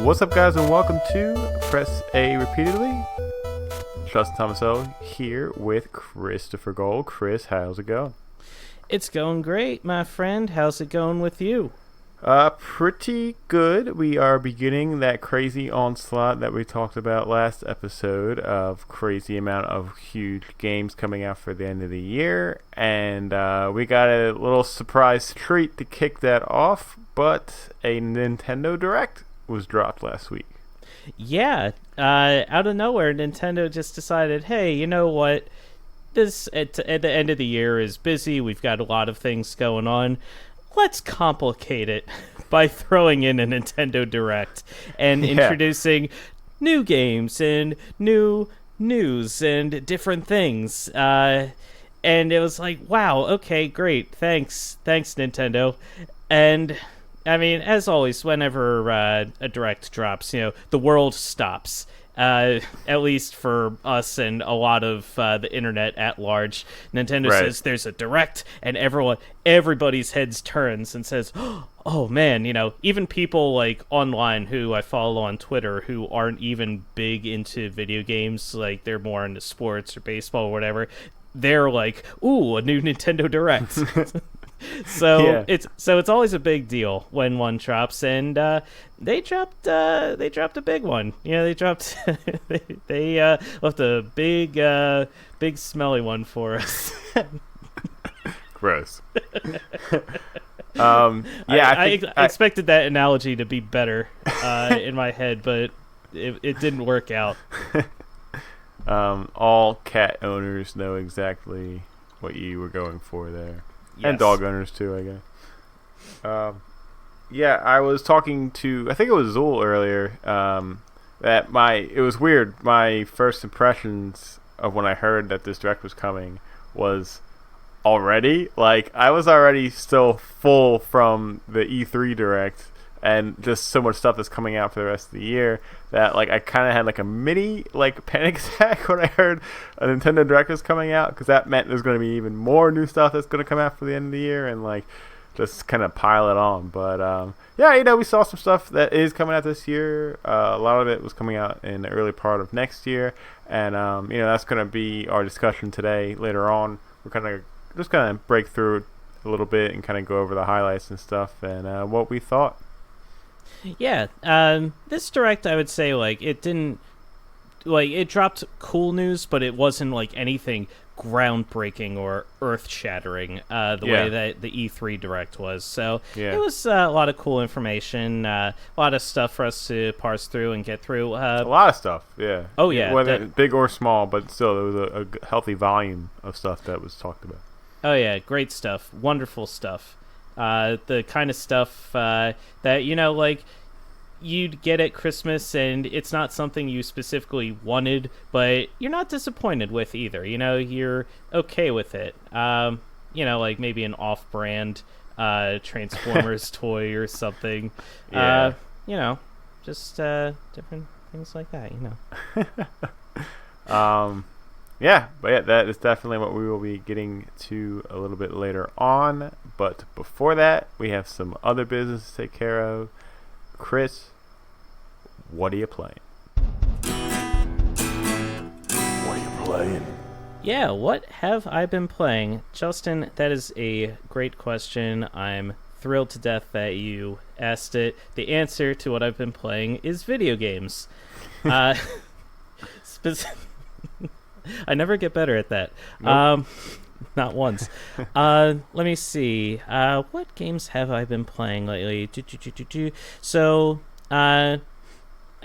What's up, guys, and welcome to Press A Repeatedly. Justin Thomaso here with Christopher Gold. Chris, how's it going? It's going great, my friend. How's it going with you? Pretty good. We are beginning that crazy onslaught that we talked about last episode of crazy amount of huge games coming out for the end of the year. And we got a little surprise treat to kick that off, but a Nintendo Direct was dropped last week. Yeah, out of nowhere, Nintendo just decided, hey, you know what? This at the end of the year is busy. We've got a lot of things going on. Let's complicate it by throwing in a Nintendo Direct and introducing new games and new news and different things. And it was like, wow, okay, great. Thanks, Nintendo. And I mean, as always, whenever a Direct drops, the world stops. At least for us and a lot of the internet at large. Nintendo says there's a Direct, and everybody's heads turns and says, oh man, even people like online who I follow on Twitter who aren't even big into video games, like they're more into sports or baseball or whatever, they're like, ooh, a new Nintendo Direct. It's always a big deal when one drops, and they dropped a big one. They dropped they left a big smelly one for us. Gross. I expected that analogy to be better in my head, but it didn't work out. All cat owners know exactly what you were going for there. Yes. And dog owners too, I guess. I was talking to, I think it was Zool earlier, that it was weird. My first impressions of when I heard that this Direct was coming was already, like, I was already still full from the E3 Direct and just so much stuff that's coming out for the rest of the year that, like, I kind of had, like, a mini, like, panic attack when I heard a Nintendo Direct was coming out, because that meant there's going to be even more new stuff that's going to come out for the end of the year, and, like, just kind of pile it on. But, we saw some stuff that is coming out this year. A lot of it was coming out in the early part of next year, and, that's going to be our discussion today later on. We're kind of just going to break through a little bit and kind of go over the highlights and stuff and what we thought. Yeah, this Direct, I would say, like, it didn't, like, it dropped cool news, but it wasn't, like, anything groundbreaking or earth-shattering the way that the E3 Direct was. So it was a lot of cool information, a lot of stuff for us to parse through and get through. A lot of stuff, yeah. Oh, yeah. Whether big or small, but still, there was a healthy volume of stuff that was talked about. Oh, yeah, great stuff. Wonderful stuff. The kind of stuff that, like, you'd get at Christmas, and it's not something you specifically wanted, but you're not disappointed with either. You're okay with it. Like maybe an off-brand Transformers toy or something. Yeah. Just different things like that, that is definitely what we will be getting to a little bit later on. But before that, we have some other business to take care of. Chris, what are you playing? Yeah, what have I been playing? Justin, that is a great question. I'm thrilled to death that you asked it. The answer to what I've been playing is video games. I never get better at that. Nope. Not once. Let me see. What games have I been playing lately? So, I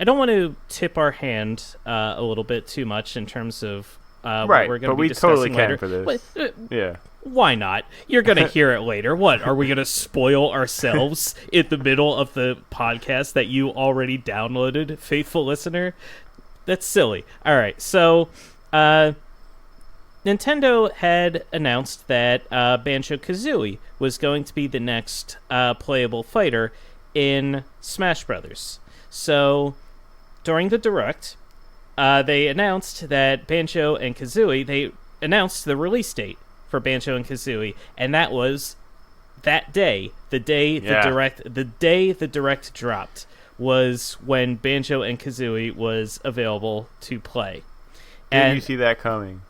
don't want to tip our hand a little bit too much in terms of what we're going to be discussing later. But we totally can for this. Why not? You're going to hear it later. What, are we going to spoil ourselves in the middle of the podcast that you already downloaded, faithful listener? That's silly. All right, so Nintendo had announced that Banjo-Kazooie was going to be the next playable fighter in Smash Brothers. So, during the Direct, they announced that Banjo and Kazooie, they announced the release date for Banjo and Kazooie, and that was that day, the day the Direct dropped, was when Banjo and Kazooie was available to play. Did you see that coming?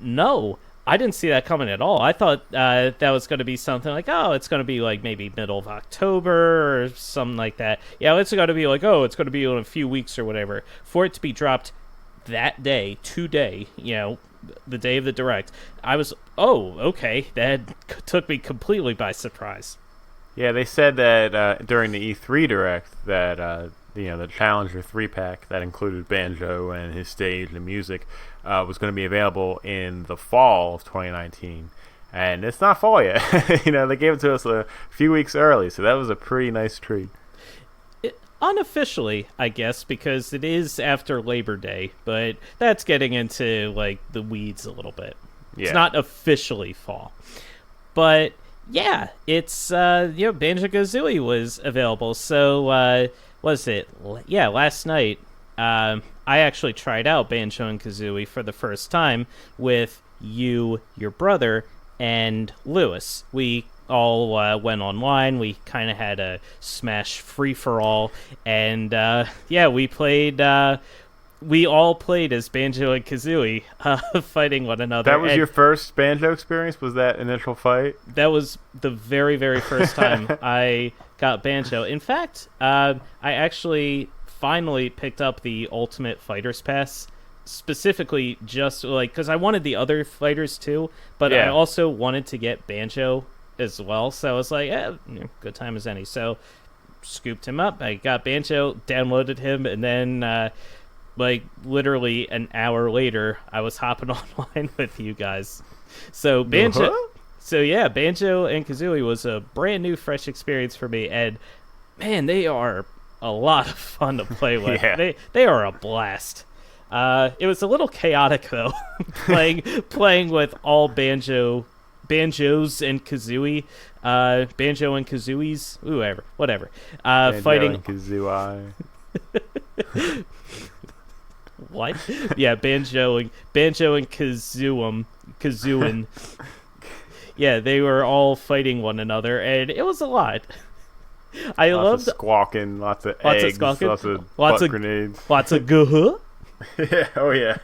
No, I didn't see that coming at all. I thought that was going to be something like, oh, it's going to be like maybe middle of October or something like that. Yeah, it's going to be like, oh, it's going to be in a few weeks or whatever. For it to be dropped that day, today, the day of the Direct, I was, oh, okay, that took me completely by surprise. Yeah, they said that during the E3 Direct that the Challenger 3-pack that included Banjo and his stage and music was going to be available in the fall of 2019. And it's not fall yet. They gave it to us a few weeks early, so that was a pretty nice treat. Unofficially, I guess, because it is after Labor Day, but that's getting into like the weeds a little bit. Yeah. It's not officially fall. But yeah, it's Banjo-Kazooie was available. So was it? Yeah, last night I actually tried out Banjo and Kazooie for the first time with you, your brother, and Lewis. We all went online. We kind of had a Smash free-for-all, and we played. We all played as Banjo and Kazooie, fighting one another. That was your first Banjo experience? Was that initial fight? That was the very, very first time I got Banjo. In fact, I actually finally picked up the Ultimate Fighters Pass, specifically just because I wanted the other fighters too, but I also wanted to get Banjo as well. So I was like, good time as any. So scooped him up. I got Banjo, downloaded him, and then literally an hour later, I was hopping online with you guys. So Banjo, Banjo and Kazooie was a brand new, fresh experience for me, and man, they are a lot of fun to play with. Yeah. They are a blast. It was a little chaotic though, playing with all Banjos and Kazooie, Banjo and Kazooies, whatever. Fighting and Kazooie. What? Yeah, Banjo and Kazooin. Yeah, they were all fighting one another, and it was a lot. I loved squawking, lots of eggs, lots of butt grenades, lots of GUH-HUH. Yeah, oh yeah.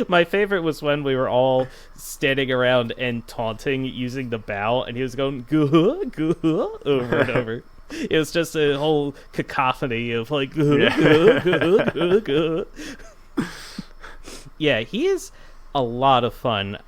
My favorite was when we were all standing around and taunting using the bow, and he was going GUH-HUH, GUH-HUH over and over. It was just a whole cacophony of like GUH-HUH, GUH-HUH, GUH-HUH, GUH-HUH. Yeah, he is a lot of fun.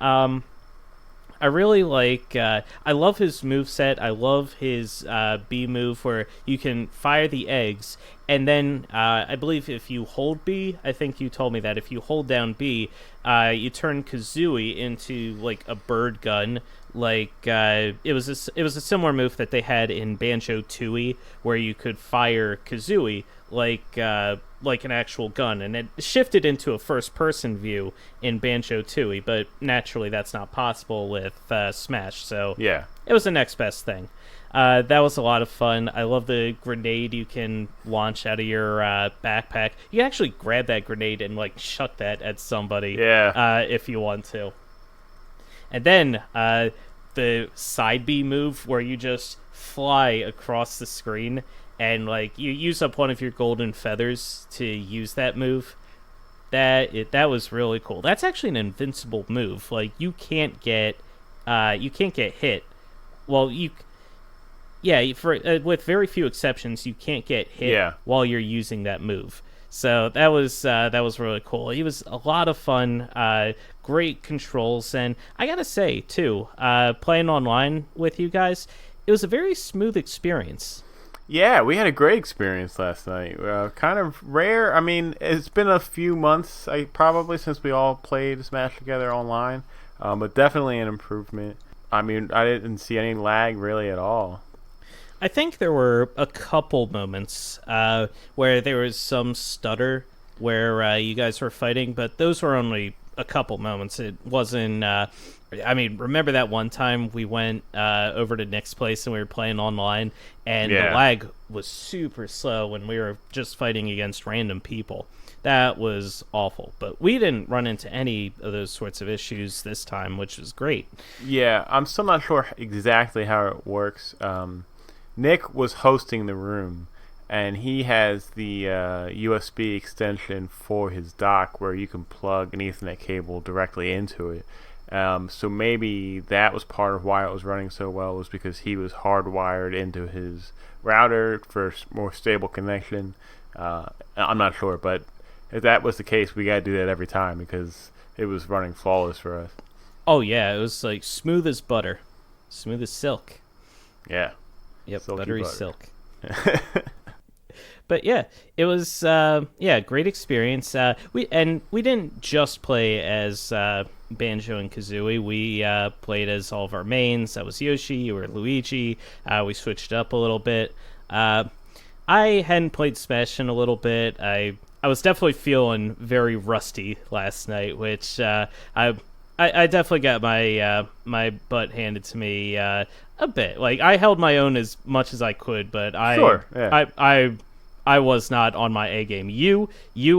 I really like, I love his moveset. I love his B move where you can fire the eggs, and then I believe if you hold B, I think you told me that if you hold down B, you turn Kazooie into like a bird gun. It was a similar move that they had in Banjo-Tooie, where you could fire Kazooie like an actual gun, and it shifted into a first-person view in Banjo-Tooie, but naturally that's not possible with Smash, so yeah, it was the next best thing. That was a lot of fun. I love the grenade you can launch out of your backpack. You can actually grab that grenade and chuck that at somebody if you want to. And then the side B move where you just fly across the screen and you use up one of your golden feathers to use that move. That was really cool. That's actually an invincible move. You can't get hit. Well, with very few exceptions, you can't get hit while you're using that move. So that was really cool. It was a lot of fun, great controls, and I gotta say too, playing online with you guys, it was a very smooth experience. Yeah, we had a great experience last night. Kind of rare. I mean, it's been a few months, probably since we all played Smash together online, but definitely an improvement. I mean, I didn't see any lag really at all. I think there were a couple moments where there was some stutter where you guys were fighting, but those were only a couple moments. It wasn't... remember that one time we went over to Nick's place and we were playing online, and the lag was super slow when we were just fighting against random people. That was awful, but we didn't run into any of those sorts of issues this time, which was great. Yeah, I'm still not sure exactly how it works. Nick was hosting the room, and he has the USB extension for his dock where you can plug an Ethernet cable directly into it. So maybe that was part of why it was running so well, was because he was hardwired into his router for more stable connection. I'm not sure, but if that was the case, we gotta do that every time because it was running flawless for us. Oh yeah, it was like smooth as butter, smooth as silk. Yeah. Yep, Silky buttery butter. silk. But yeah, it was great experience. We didn't just play as Banjo and Kazooie. We played as all of our mains. That was Yoshi. You were Luigi. We switched up a little bit. I hadn't played Smash in a little bit. I was definitely feeling very rusty last night, which I definitely got my butt handed to me a bit. Like I held my own as much as I could, but I was not on my A game. You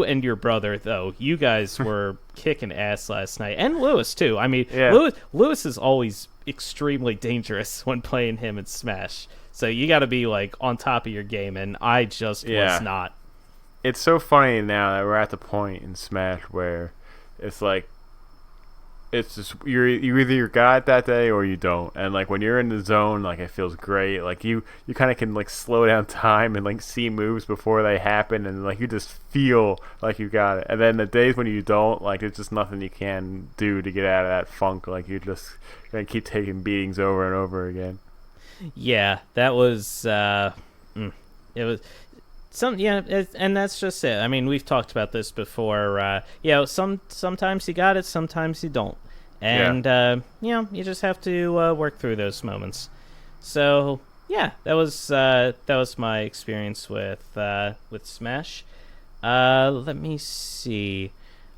and your brother, though, you guys were kicking ass last night, and Lewis too. I mean, Yeah. Lewis is always extremely dangerous when playing him in Smash. So you got to be like on top of your game, and I just was not. It's so funny now that we're at the point in Smash where it's like, it's just you're either your guy that day or you don't, and like when you're in the zone, like it feels great. Like you kind of can like slow down time and like see moves before they happen, and like you just feel like you got it. And then the days when you don't, like there's just nothing you can do to get out of that funk. Like you just gonna keep taking beatings over and over again. Yeah, that was it was and that's just it. I mean, we've talked about this before. Sometimes you got it, sometimes you don't, and you just have to work through those moments. So yeah, that was my experience with Smash. Let me see.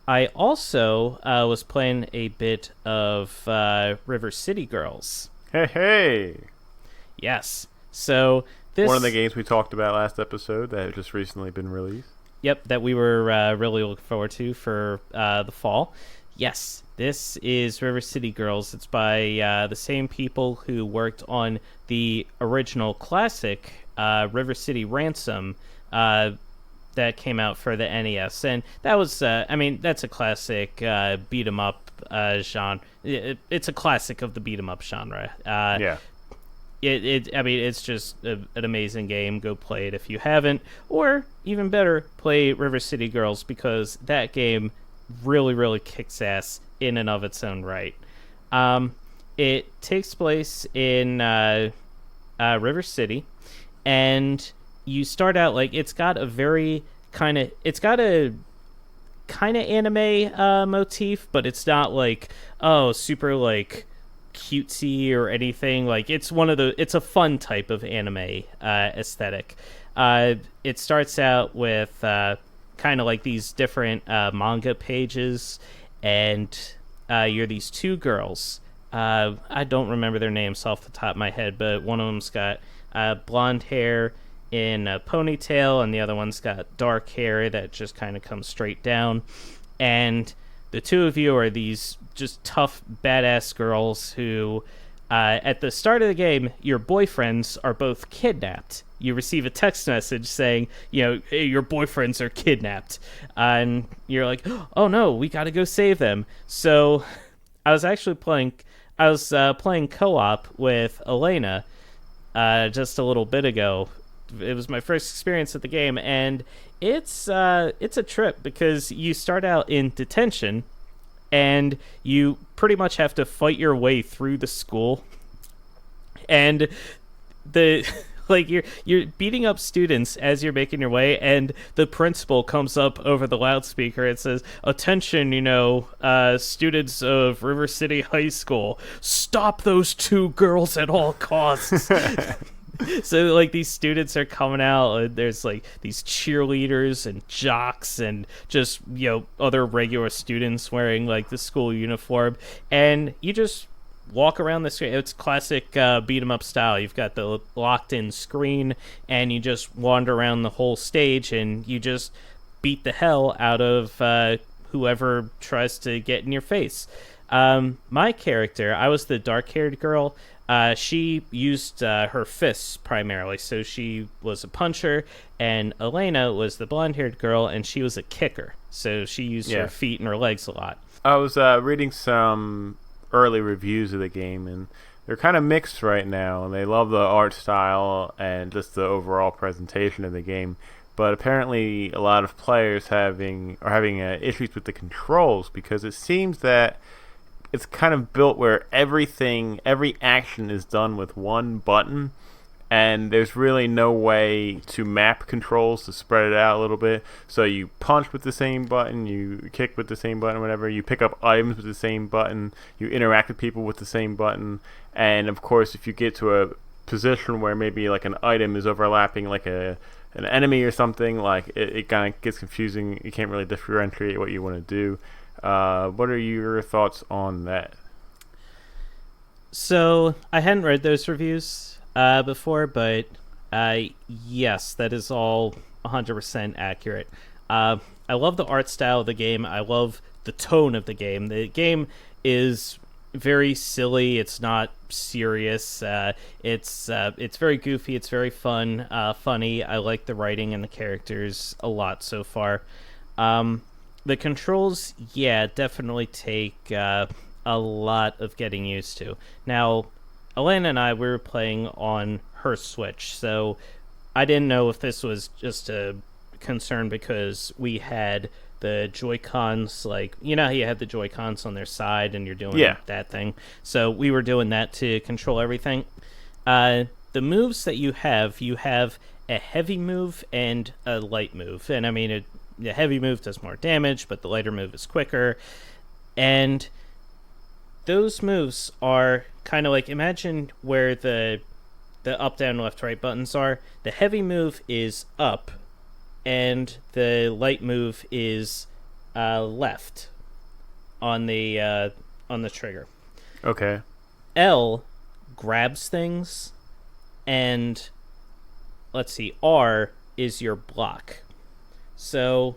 I also was playing a bit of River City Girls. Hey. Yes. So this one of the games we talked about last episode that had just recently been released. Yep, that we were really looking forward to for the fall. Yes, this is River City Girls. It's by the same people who worked on the original classic River City Ransom that came out for the NES. And that was, that's a classic beat 'em up genre. It's a classic of the beat 'em up genre. Yeah. It's just an amazing game. Go play it if you haven't, or even better, play River City Girls, because that game really, really kicks ass in and of its own right. It takes place in River City, and you start out like it's got a kind of anime motif, but it's not like super like cutesy or anything. Like it's a fun type of anime aesthetic. It starts out with kind of like these different manga pages, and you're these two girls. I don't remember their names off the top of my head, but one of them's got blonde hair in a ponytail, and the other one's got dark hair that just kind of comes straight down. And the two of you are these just tough, badass girls who, at the start of the game, your boyfriends are both kidnapped. You receive a text message saying, hey, your boyfriends are kidnapped. And you're like, oh no, we gotta go save them. So I was playing co-op with Elena just a little bit ago. It was my first experience at the game, and it's a trip because you start out in detention, and you pretty much have to fight your way through the school, and you're beating up students as you're making your way, and the principal comes up over the loudspeaker and says, "Attention, students of River City High School, stop those two girls at all costs." So like these students are coming out, and there's like these cheerleaders and jocks and just other regular students wearing like the school uniform, and you just walk around the screen. It's classic beat 'em up style. You've got the locked in screen, and you just wander around the whole stage, and you just beat the hell out of whoever tries to get in your face. My character, I was the dark-haired girl. She used her fists primarily, so she was a puncher, and Elena was the blonde-haired girl, and she was a kicker, so she used her feet and her legs a lot. I was reading some early reviews of the game, and they're kind of mixed right now. And they love the art style and just the overall presentation of the game. But apparently, a lot of players are having issues with the controls, because it seems that it's kind of built where every action is done with one button, and there's really no way to map controls to spread it out a little bit. So you punch with the same button, you kick with the same button, whatever. You pick up items with the same button, you interact with people with the same button, and of course, if you get to a position where maybe like an item is overlapping like an enemy or something, like it kind of gets confusing. You can't really differentiate what you want to do. What are your thoughts on that? So I hadn't read those reviews before, but yes, that is all 100% accurate. I love the art style of the game. I love the tone of the game. The game is very silly. It's not serious. It's very goofy. It's very fun, funny. I like the writing and the characters a lot so far. The controls, definitely take a lot of getting used to. Now, Elena and I, we were playing on her Switch, so I didn't know if this was just a concern because we had the Joy-Cons, like, you know how you had the Joy-Cons on their side and you're doing that thing? So we were doing that to control everything. The moves that you have a heavy move and a light move. And I mean, the heavy move does more damage, but the lighter move is quicker. And those moves are kind of like, imagine where the up, down, left, right buttons are. The heavy move is up, and the light move is left on the trigger. Okay. L grabs things, and let's see, R is your block. So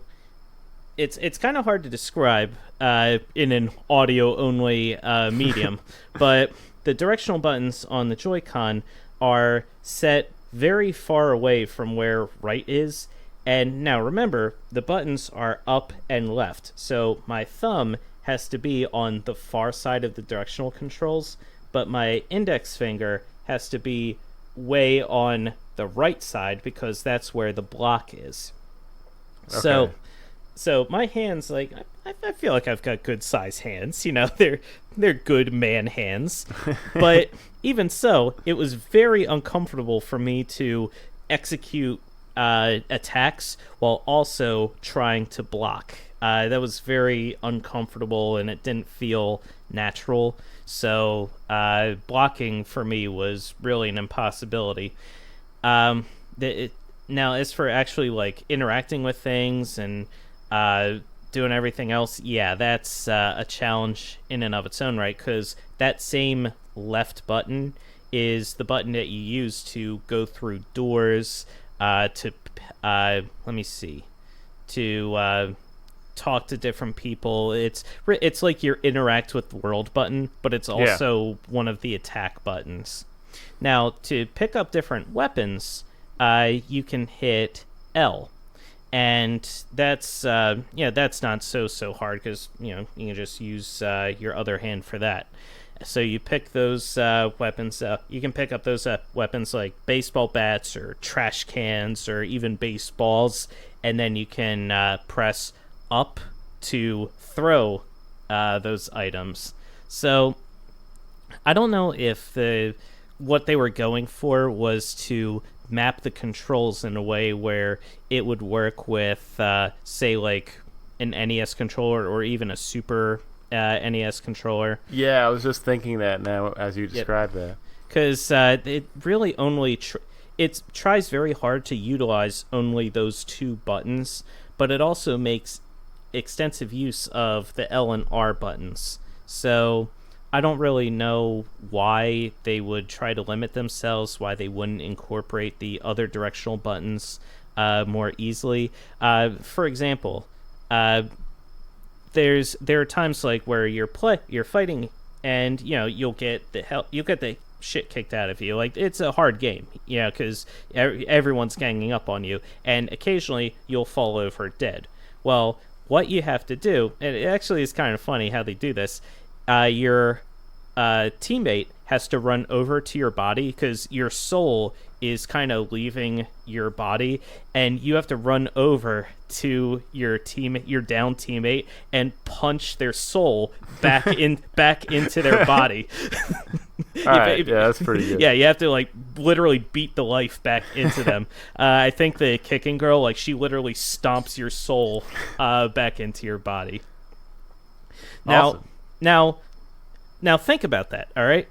it's kind of hard to describe in an audio-only medium, but the directional buttons on the Joy-Con are set very far away from where right is. And now remember, the buttons are up and left, so my thumb has to be on the far side of the directional controls, but my index finger has to be way on the right side because that's where the block is. Okay. So my hands, like, I feel like I've got good size hands. You know, they're good man hands. But even so, it was very uncomfortable for me to execute attacks while also trying to block. That was very uncomfortable, and it didn't feel natural. So blocking for me was really an impossibility. Now, as for actually like interacting with things and doing everything else, that's a challenge in and of its own right, because that same left button is the button that you use to go through doors, to talk to different people. It's like your interact with the world button, but it's also one of the attack buttons. Now, to pick up different weapons, you can hit L, and that's not so hard because you can just use your other hand for that. So you pick those weapons up. You can pick up those weapons like baseball bats or trash cans or even baseballs, and then you can press up to throw those items. So I don't know if what they were going for was to map the controls in a way where it would work with, say, like an NES controller or even a Super NES controller. Yeah, I was just thinking that now as you described that. Because it really only it tries very hard to utilize only those two buttons, but it also makes extensive use of the L and R buttons. So I don't really know why they would try to limit themselves, why they wouldn't incorporate the other directional buttons more easily. For example, there are times like where you're fighting, and you'll get the shit kicked out of you. Like, it's a hard game, because everyone's ganging up on you, and occasionally you'll fall over dead. Well, what you have to do, and it actually is kind of funny how they do this, your teammate has to run over to your body because your soul is kind of leaving your body, and you have to run over to your down teammate and punch their soul back into their body. All right, yeah, that's pretty good. Yeah, you have to like literally beat the life back into them. I think the kicking girl, like, she literally stomps your soul back into your body. Awesome. Now think about that, all right?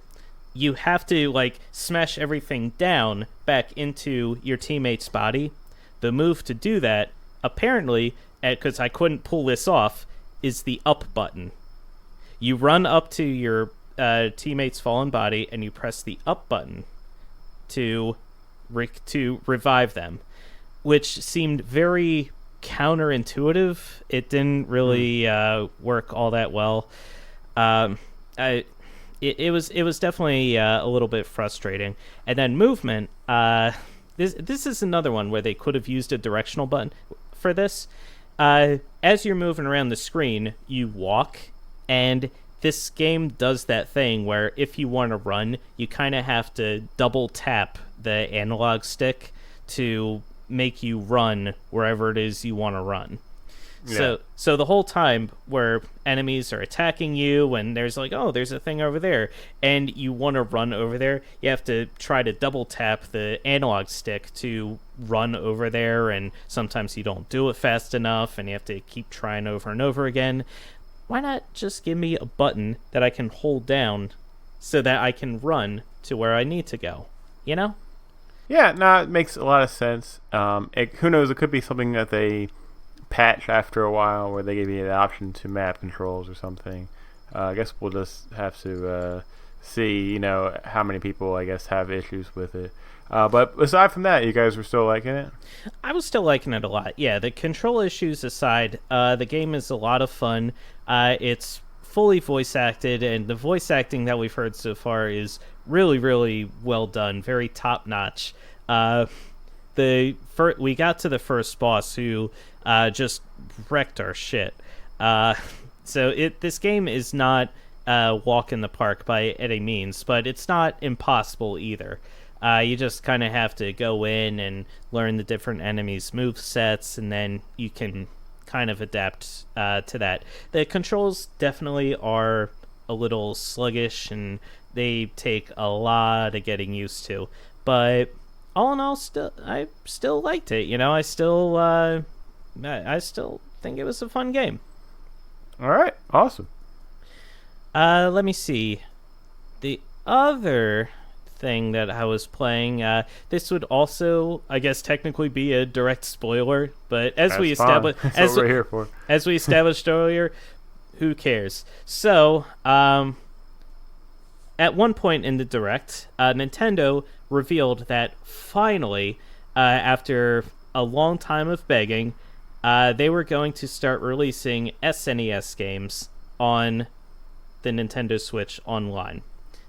You have to, like, smash everything down back into your teammate's body. The move to do that, apparently, because I couldn't pull this off, is the up button. You run up to your teammate's fallen body, and you press the up button to revive them, which seemed very counterintuitive. It didn't really work all that well. It was definitely a little bit frustrating. And then movement. This is another one where they could have used a directional button for this. As you're moving around the screen, you walk, and this game does that thing where if you want to run, you kind of have to double tap the analog stick to make you run wherever it is you want to run. Yeah. So the whole time where enemies are attacking you and there's like, oh, there's a thing over there, and you want to run over there, you have to try to double tap the analog stick to run over there, and sometimes you don't do it fast enough and you have to keep trying over and over again. Why not just give me a button that I can hold down so that I can run to where I need to go, Yeah, no, it makes a lot of sense. Who knows, it could be something that they patch after a while where they give you the option to map controls or something. I guess we'll just have to see, how many people, I guess, have issues with it. But aside from that, you guys were still liking it? I was still liking it a lot. Yeah, the control issues aside, the game is a lot of fun. It's fully voice acted, and the voice acting that we've heard so far is really, really well done, very top notch. We got to the first boss who just wrecked our shit. So this game is not a walk in the park by any means, but it's not impossible either. You just kind of have to go in and learn the different enemies' move sets, and then you can kind of adapt to that. The controls definitely are a little sluggish, and they take a lot of getting used to. But all in all, I still liked it. I still think it was a fun game. All right, awesome. Let me see. The other thing that I was playing, this would also, I guess, technically be a direct spoiler, but as we established, that's what we're here for. As we established earlier, who cares? So, at one point in the direct, Nintendo revealed that finally, after a long time of begging, they were going to start releasing SNES games on the Nintendo Switch Online.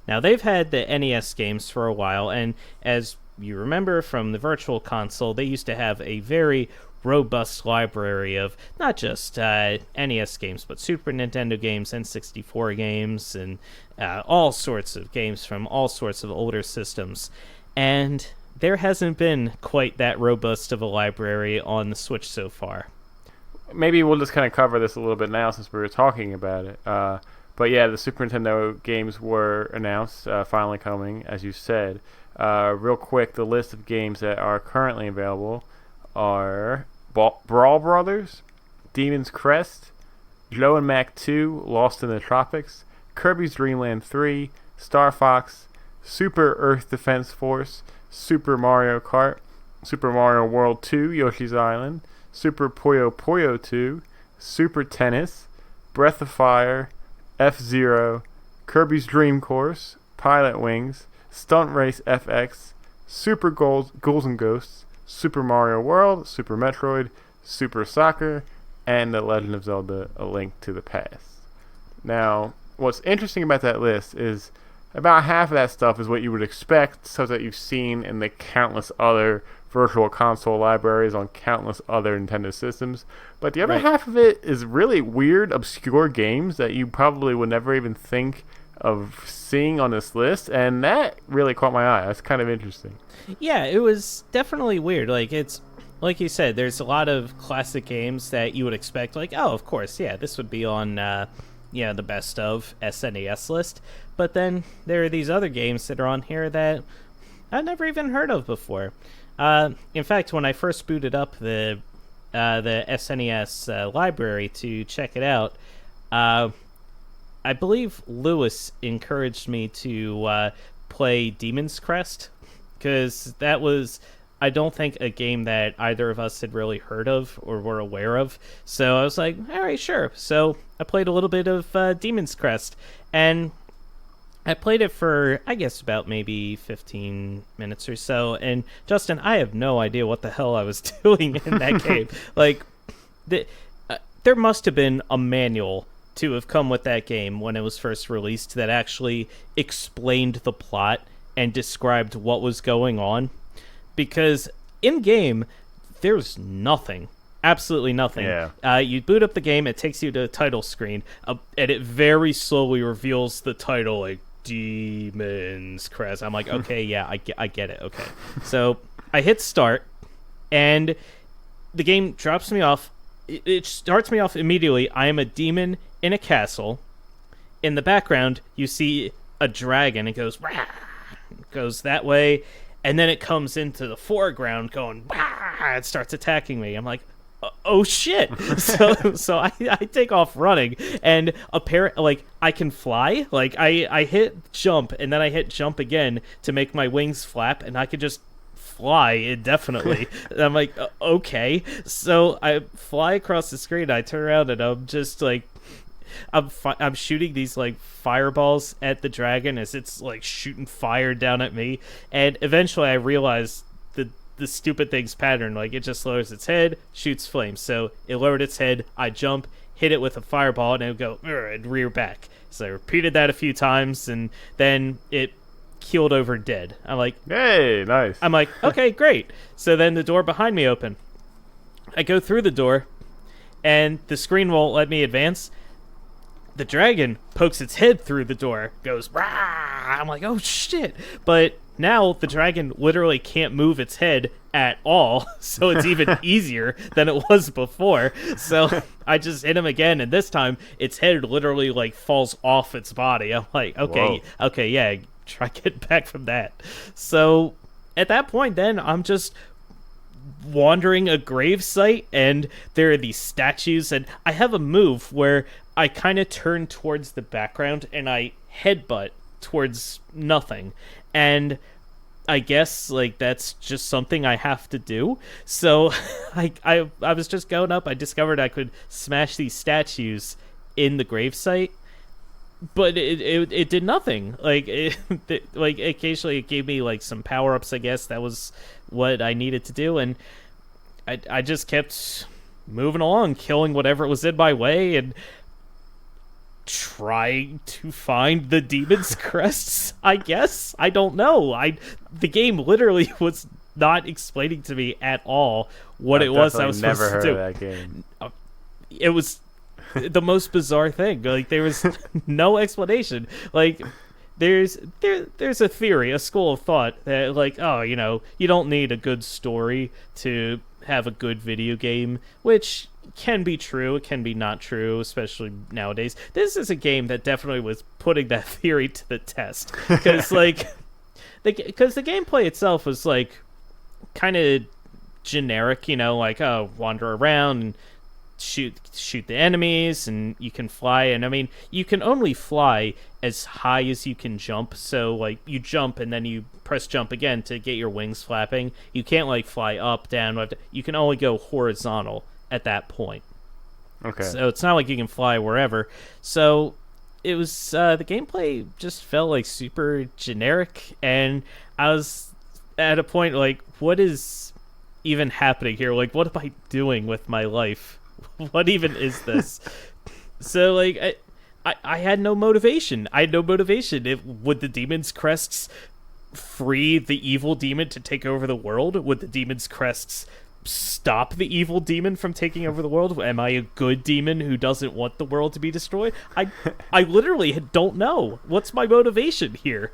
Now, they've had the NES games for a while, and as you remember from the Virtual Console, they used to have a very robust library of not just NES games, but Super Nintendo games, N64 games, and all sorts of games from all sorts of older systems. And there hasn't been quite that robust of a library on the Switch so far. Maybe we'll just kind of cover this a little bit now since we were talking about it. But yeah, the Super Nintendo games were announced, finally coming, as you said. Real quick, the list of games that are currently available are Brawl Brothers, Demon's Crest, Joe and Mac 2, Lost in the Tropics, Kirby's Dream Land 3, Star Fox, Super Earth Defense Force, Super Mario Kart, Super Mario World 2, Yoshi's Island, Super Puyo Puyo 2, Super Tennis, Breath of Fire, F-Zero, Kirby's Dream Course, Pilot Wings, Stunt Race FX, Super Ghouls and Ghosts, Super Mario World, Super Metroid, Super Soccer, and The Legend of Zelda: A Link to the Past. Now, what's interesting about that list is about half of that stuff is what you would expect, stuff that you've seen in the countless other virtual console libraries on countless other Nintendo systems. But the other half of it is really weird, obscure games that you probably would never even think of seeing on this list, and that really caught my eye. That's kind of interesting. Yeah, it was definitely weird. Like, it's like you said, there's a lot of classic games that you would expect, like, oh, of course, yeah, this would be on the best of SNES list. But then there are these other games that are on here that I've never even heard of before. In fact, when I first booted up the SNES library to check it out, I believe Lewis encouraged me to play Demon's Crest, because that was, I don't think, a game that either of us had really heard of or were aware of. So I was like, all right, sure. So I played a little bit of Demon's Crest, and I played it for, I guess, about maybe 15 minutes or so. And Justin, I have no idea what the hell I was doing in that game. Like, there must have been a manual to have come with that game when it was first released that actually explained the plot and described what was going on. Because in-game, there's nothing. Absolutely nothing. Yeah. You boot up the game, it takes you to the title screen, and it very slowly reveals the title, like, Demon's Crest. I'm like, okay, yeah, I get it, okay. So I hit start, and the game drops me off. It starts me off immediately. I am a demon in a castle. In the background, you see a dragon. It goes, rah! It goes that way, and then it comes into the foreground going, rah! It starts attacking me. I'm like, oh shit. So I take off running, and like, I can fly. Like, I hit jump, and then I hit jump again to make my wings flap, and I could just fly indefinitely. And I'm like, okay. So I fly across the screen, I turn around, and I'm just like, I'm shooting these like fireballs at the dragon as it's like shooting fire down at me, and eventually I realize the stupid thing's pattern. Like, it just lowers its head, shoots flames. So it lowered its head, I jump, hit it with a fireball, and it would go and rear back. So I repeated that a few times, and then it keeled over dead. I'm like, hey, nice. I'm like, okay, great. So then the door behind me open. I go through the door, and the screen won't let me advance. The dragon pokes its head through the door, goes, rah! I'm like, oh shit. But now the dragon literally can't move its head at all, so it's even easier than it was before. So I just hit him again, and this time its head literally like falls off its body. I'm like, okay, yeah, try getting back from that. So at that point, then I'm just wandering a grave site, and there are these statues, and I have a move where I kind of turn towards the background and I headbutt towards nothing, and I guess like that's just something I have to do. So I was just going up, I discovered I could smash these statues in the gravesite, but it did nothing. Like, like occasionally it gave me like some power-ups, I guess. That was what I needed to do, and I just kept moving along, killing whatever was in my way, and trying to find the Demon's Crests, I guess. I don't know. The game literally was not explaining to me at all what it was I was supposed to do. Never heard of that game. It was the most bizarre thing. Like, there was no explanation. Like, there's a theory, a school of thought that, like, oh, you know, you don't need a good story to have a good video game, which can be true, it can be not true, especially nowadays. This is a game that definitely was putting that theory to the test, because like the gameplay itself was like kind of generic, you know, like, oh, wander around and shoot the enemies, and you can fly, and I mean, you can only fly as high as you can jump. So like, you jump and then you press jump again to get your wings flapping. You can't like fly up, down, left. You can only go horizontal at that point. Okay. So it's not like you can fly wherever. So it was the gameplay just felt like super generic, and I was at a point like, what is even happening here? Like, what am I doing with my life? What even is this? So like, I had no motivation. I had no motivation. Would the demon's crests free the evil demon to take over the world? Would the demon's crests stop the evil demon from taking over the world? Am I a good demon who doesn't want the world to be destroyed? I literally don't know. What's my motivation here?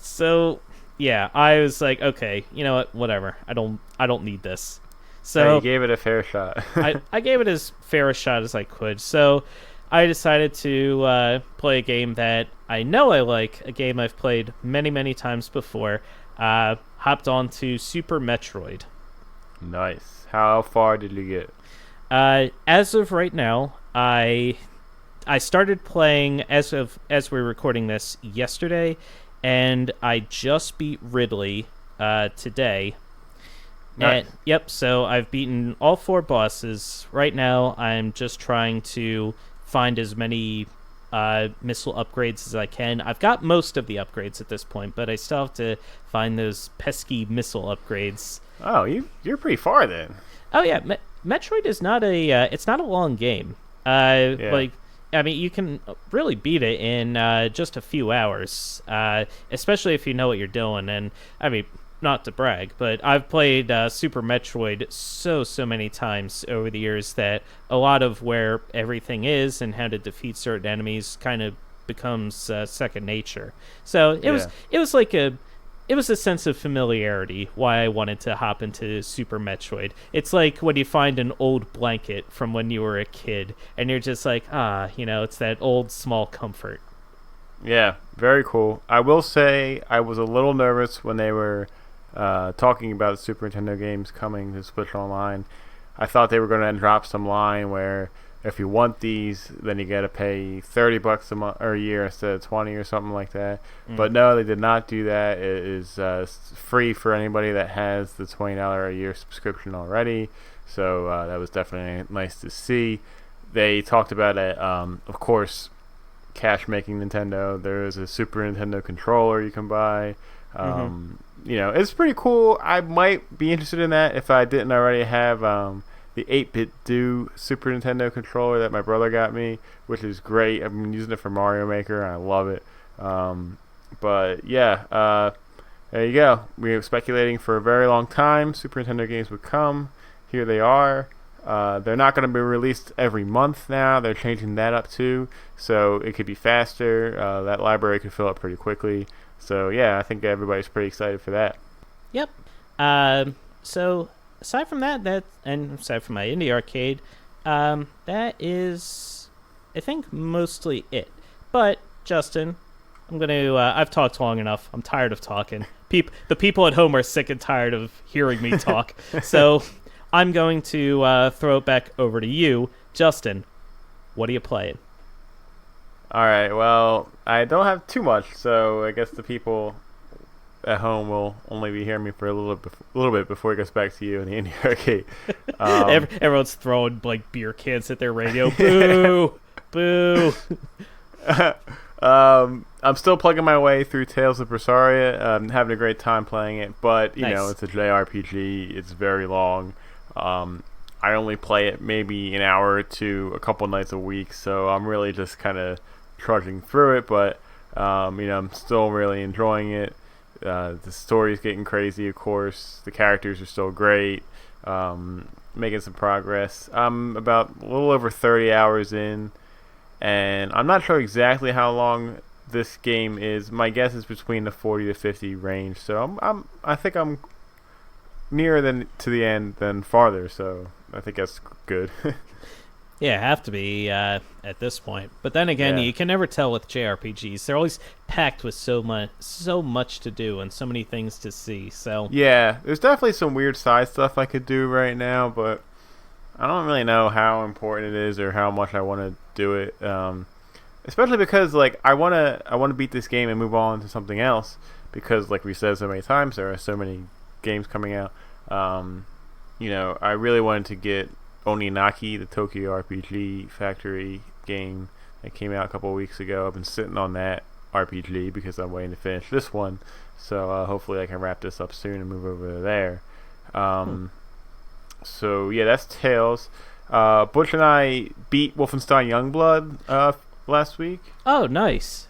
So yeah, I was like, okay, you know what? Whatever. I don't need this. So you gave it a fair shot. I gave it as fair a shot as I could. So I decided to play a game that I know I like, a game I've played many, many times before. Hopped on to Super Metroid. Nice. How far did you get? As of right now, I started playing as we're recording this yesterday, and I just beat Ridley today. Nice. Yep, so I've beaten all 4 bosses. Right now, I'm just trying to find as many missile upgrades as I can. I've got most of the upgrades at this point, but I still have to find those pesky missile upgrades. Oh, you're pretty far then. Oh yeah, Metroid is not it's not a long game. Yeah. Like, I mean, you can really beat it in just a few hours, especially if you know what you're doing. And I mean, not to brag, but I've played Super Metroid so many times over the years that a lot of where everything is and how to defeat certain enemies kind of becomes second nature. So it was a sense of familiarity why I wanted to hop into Super Metroid. It's like when you find an old blanket from when you were a kid and you're just like, it's that old small comfort. Yeah, very cool. I will say I was a little nervous when they were talking about Super Nintendo games coming to Switch Online. I thought they were going to drop some line where if you want these, then you got to pay $30 a month or a year instead of 20 or something like that. But no, they did not do that. It is free for anybody that has the $20 a year subscription already. So that was definitely nice to see. They talked about it, of course, cash making Nintendo. There is a Super Nintendo controller you can buy. It's pretty cool. I might be interested in that if I didn't already have the 8-bit Do Super Nintendo controller that my brother got me, which is great. I've been using it for Mario Maker, and I love it. But yeah, there you go. We were speculating for a very long time Super Nintendo games would come. Here they are. They're not going to be released every month now. They're changing that up too, so it could be faster. That library could fill up pretty quickly. So yeah, I think everybody's pretty excited for that. Yep. So aside from that, and aside from my indie arcade, that is, I think, mostly it. But Justin, I'm gonna. I've talked long enough. I'm tired of talking. The people at home are sick and tired of hearing me talk. So I'm going to throw it back over to you, Justin. What are you playing? All right. Well, I don't have too much, so I guess the people at home will only be hearing me for a little bit before it gets back to you in the indie arcade. Everyone's throwing like beer cans at their radio. Boo, boo. I'm still plugging my way through Tales of Berseria. I'm having a great time playing it, but you know, it's a JRPG. It's very long. I only play it maybe an hour or two, a couple nights a week, so I'm really just kind of trudging through it. But I'm still really enjoying it. The story's getting crazy, of course. The characters are still great. Making some progress. I'm about a little over 30 hours in, and I'm not sure exactly how long this game is. My guess is between the 40 to 50 range. So I think I'm nearer to the end than farther. So I think that's good. Yeah, have to be at this point. But then again, you can never tell with JRPGs. They're always packed with so much to do and so many things to see. So yeah, there's definitely some weird side stuff I could do right now, but I don't really know how important it is or how much I want to do it. Especially because like I want to beat this game and move on to something else, because like we said so many times, there are so many games coming out. I really wanted to get Oninaki, the Tokyo RPG Factory game that came out a couple of weeks ago. I've been sitting on that RPG because I'm waiting to finish this one. So hopefully I can wrap this up soon and move over there. So yeah, that's Tales. Butch and I beat Wolfenstein Youngblood last week. Oh, nice.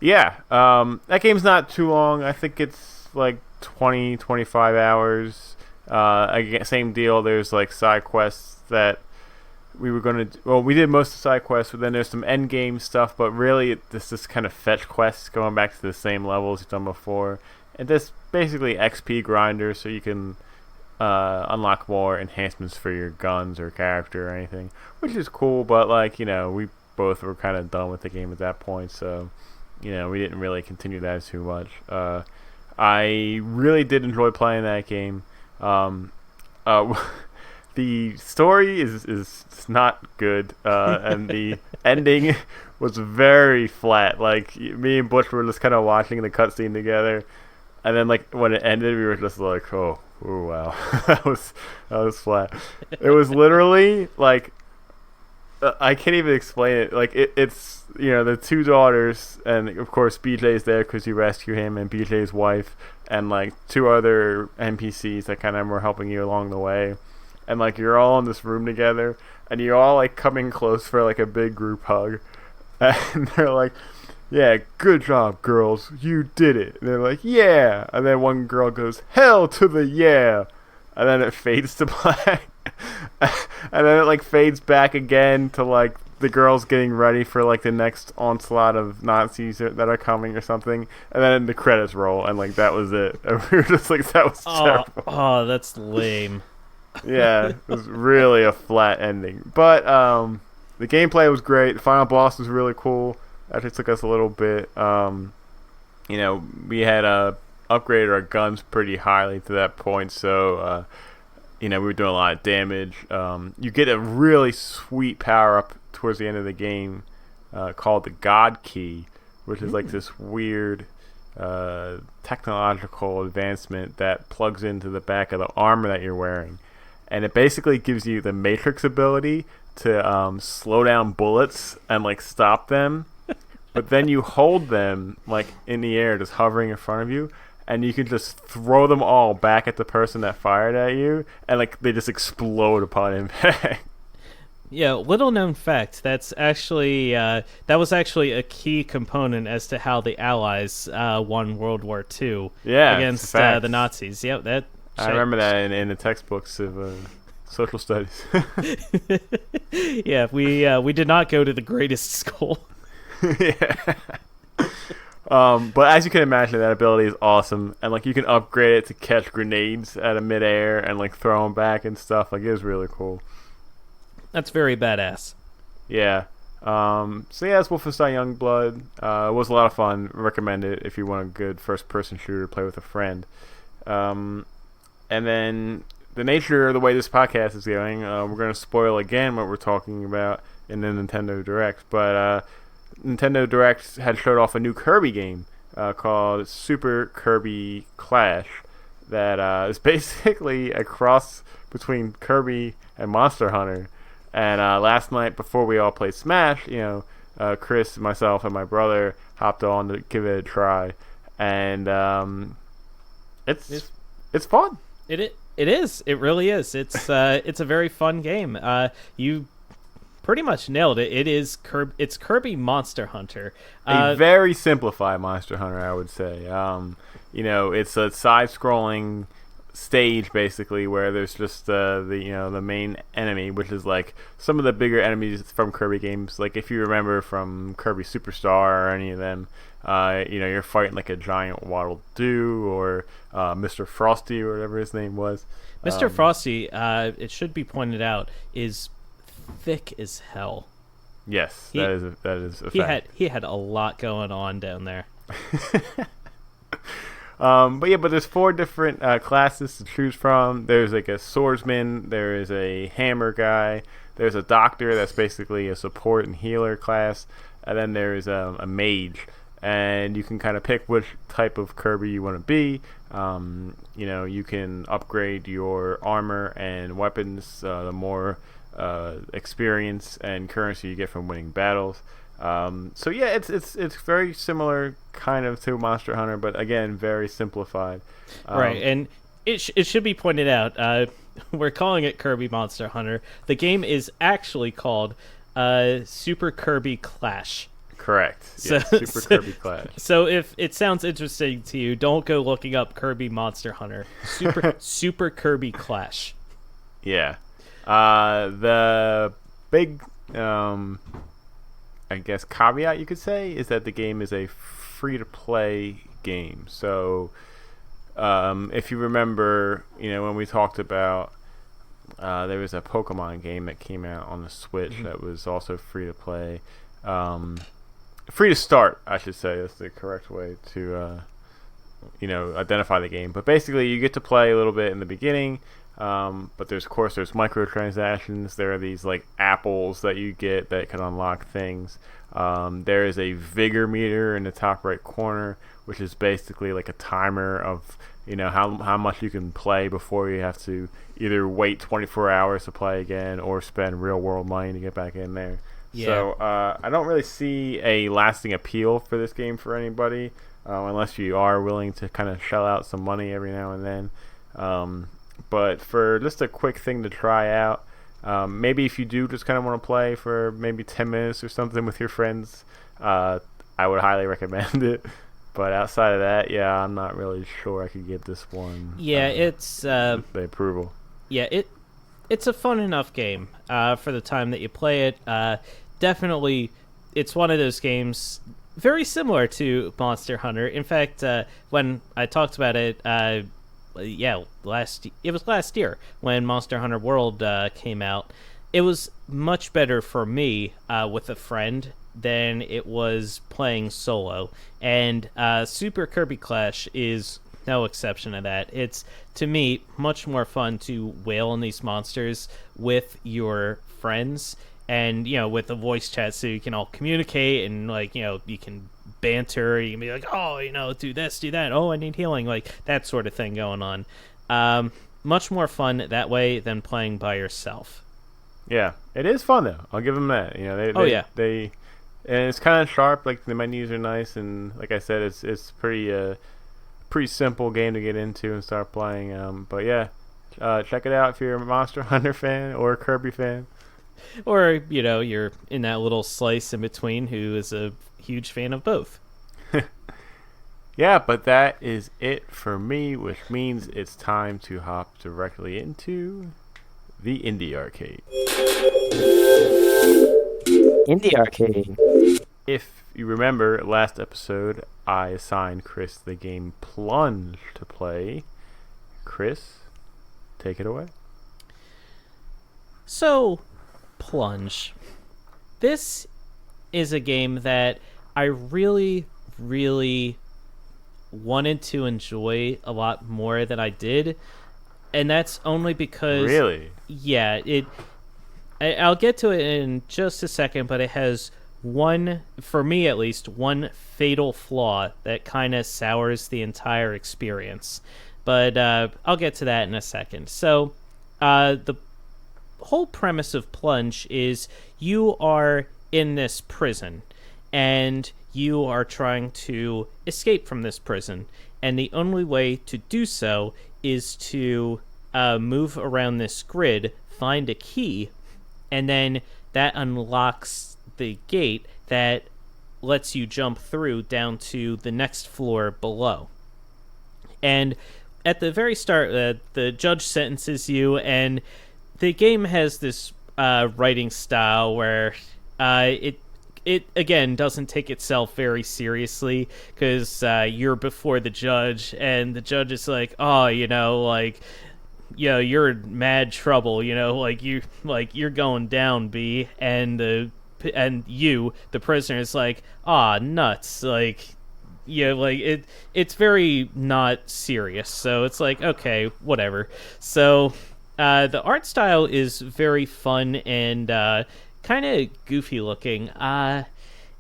Yeah, that game's not too long. I think it's like 20, 25 hours. Again, same deal. There's like side quests that we were gonna. Well, we did most of the side quests, but then there's some end game stuff. But really, this kind of fetch quests going back to the same levels you've done before, and this basically XP grinder, so you can unlock more enhancements for your guns or character or anything, which is cool. But like we both were kind of done with the game at that point, so we didn't really continue that too much. I really did enjoy playing that game. The story is not good, and the ending was very flat. Like me and Butch were just kind of watching the cutscene together, and then like when it ended, we were just like, oh wow, that was flat. It was literally like I can't even explain it. Like it's the two daughters, and of course BJ's there because you rescue him, and BJ's wife, and like two other NPCs that kind of were helping you along the way. And like you're all in this room together, and you're all like coming close for like a big group hug, and they're like, "Yeah, good job, girls, you did it." And they're like, "Yeah," and then one girl goes, "Hell to the yeah," and then it fades to black, and then it like fades back again to like the girls getting ready for like the next onslaught of Nazis that are coming or something, and then the credits roll, and like that was it. And we were just like, that was terrible. Oh, that's lame. Yeah, it was really a flat ending. But the gameplay was great. The final boss was really cool. Actually took us a little bit. We had upgraded our guns pretty highly to that point, so we were doing a lot of damage. You get a really sweet power-up towards the end of the game called the God Key, which is like this weird technological advancement that plugs into the back of the armor that you're wearing. And it basically gives you the Matrix ability to slow down bullets and like stop them. But then you hold them like in the air, just hovering in front of you, and you can just throw them all back at the person that fired at you, and like they just explode upon impact. Yeah, little known fact. That was actually a key component as to how the Allies won World War II against the Nazis. Yep, that. I remember that in the textbooks of social studies. Yeah, we did not go to the greatest school. Yeah. But as you can imagine, that ability is awesome, and like you can upgrade it to catch grenades out of midair and like throw them back and stuff. Like it was really cool. That's very badass. Yeah. So yeah, it's Wolfenstein Youngblood. It was a lot of fun. Recommend it if you want a good first-person shooter to play with a friend. And then the nature of the way this podcast is going, we're going to spoil again what we're talking about in the Nintendo Direct. But Nintendo Direct had showed off a new Kirby game called Super Kirby Clash that is basically a cross between Kirby and Monster Hunter. And last night, before we all played Smash, Chris, myself, and my brother hopped on to give it a try. And it's fun. It is. It really is. It's a very fun game. You pretty much nailed it. It's Kirby Monster Hunter. A very simplified Monster Hunter, I would say. It's a side-scrolling stage basically where there's just the main enemy, which is like some of the bigger enemies from Kirby games. Like if you remember from Kirby Superstar or any of them, you're fighting like a giant Waddle Doo or Mr. Frosty or whatever his name was. Mr. Frosty, it should be pointed out, is thick as hell. Yes, that is a fact. He had a lot going on down there. But there's 4 different classes to choose from. There's like a swordsman, there is a hammer guy, there's a doctor that's basically a support and healer class, and then there's a mage. And you can kind of pick which type of Kirby you want to be. You can upgrade your armor and weapons the more experience and currency you get from winning battles. So yeah, it's very similar kind of to Monster Hunter, but again, very simplified. Right, and it should be pointed out, we're calling it Kirby Monster Hunter. The game is actually called Super Kirby Clash. Correct. So, Yeah, Super Kirby Clash. So if it sounds interesting to you, don't go looking up Kirby Monster Hunter. Super Kirby Clash. Yeah. The big, I guess, caveat you could say is that the game is a free-to-play game. So, if you remember, when we talked about, there was a Pokemon game that came out on the Switch that was also free-to-play. Free to start, I should say. That's the correct way to, identify the game. But basically, you get to play a little bit in the beginning. But there's microtransactions. There are these like apples that you get that can unlock things. There is a vigor meter in the top right corner, which is basically like a timer of how much you can play before you have to either wait 24 hours to play again or spend real world money to get back in there. Yeah. So I don't really see a lasting appeal for this game for anybody, unless you are willing to kind of shell out some money every now and then. But for just a quick thing to try out, maybe if you do just kind of want to play for maybe 10 minutes or something with your friends, I would highly recommend it. But outside of that, yeah, I'm not really sure I could give this one. Yeah, it's the approval. Yeah, it's a fun enough game for the time that you play it. Definitely, it's one of those games very similar to Monster Hunter. In fact, when I talked about it, it was last year when Monster Hunter World came out. It was much better for me with a friend than it was playing solo. And Super Kirby Clash is no exception to that. It's, to me, much more fun to wail on these monsters with your friends and, with the voice chat so you can all communicate and, you can banter. You can be like, oh, do this, do that. Oh, I need healing. Like, that sort of thing going on. Much more fun that way than playing by yourself. Yeah, it is fun, though. I'll give them that. And it's kind of sharp. Like, the menus are nice, and like I said, it's pretty simple game to get into and start playing. But yeah, check it out if you're a Monster Hunter fan or a Kirby fan. Or, you're in that little slice in between who is a huge fan of both. Yeah, but that is it for me, which means it's time to hop directly into the Indie Arcade. Indie Arcade. If you remember, last episode, I assigned Chris the game Plunge to play. Chris, take it away. So, Plunge. This is a game that I really, really wanted to enjoy a lot more than I did. And that's only because... Really? Yeah, I'll get to it in just a second, but it has one, for me at least, one fatal flaw that kind of sours the entire experience. But I'll get to that in a second. So, the whole premise of Plunge is you are in this prison, and you are trying to escape from this prison. And the only way to do so is to move around this grid, find a key, and then that unlocks the gate that lets you jump through down to the next floor below. And at the very start, the judge sentences you, and the game has this writing style where it again doesn't take itself very seriously, because you're before the judge, and the judge is like, you're in mad trouble, you're going down, B, and the prisoner is like, nuts, it's very not serious, so it's like, okay, whatever. So the art style is very fun and kind of goofy looking.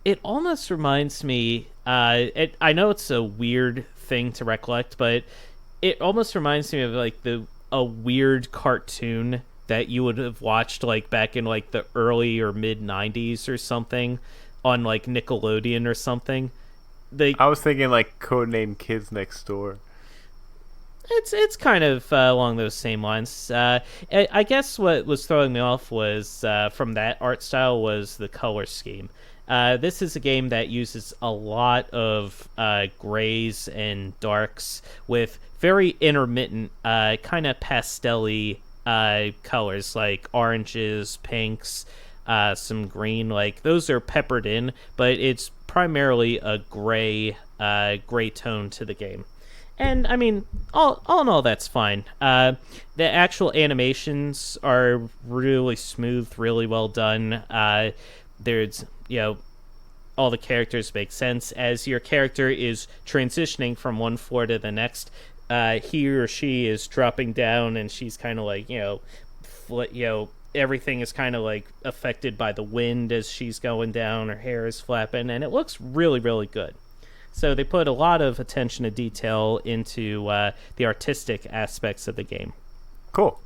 It almost reminds me, I know it's a weird thing to recollect, but it almost reminds me of a weird cartoon that you would have watched back in the early or mid 90s or something on Nickelodeon or something. I was thinking Codename Kids Next Door. It's kind of along those same lines. I guess what was throwing me off was from that art style was the color scheme. This is a game that uses a lot of grays and darks with very intermittent, kind of pastel-y colors like oranges, pinks, some green. Like those are peppered in, but it's primarily a gray tone to the game. And I mean, all in all, that's fine. The actual animations are really smooth, really well done. There's, all the characters make sense as your character is transitioning from one floor to the next. He or she is dropping down, and she's kind of like, everything is kind of like affected by the wind as she's going down. Her hair is flapping, and it looks really, really good. So they put a lot of attention to detail into the artistic aspects of the game. Cool.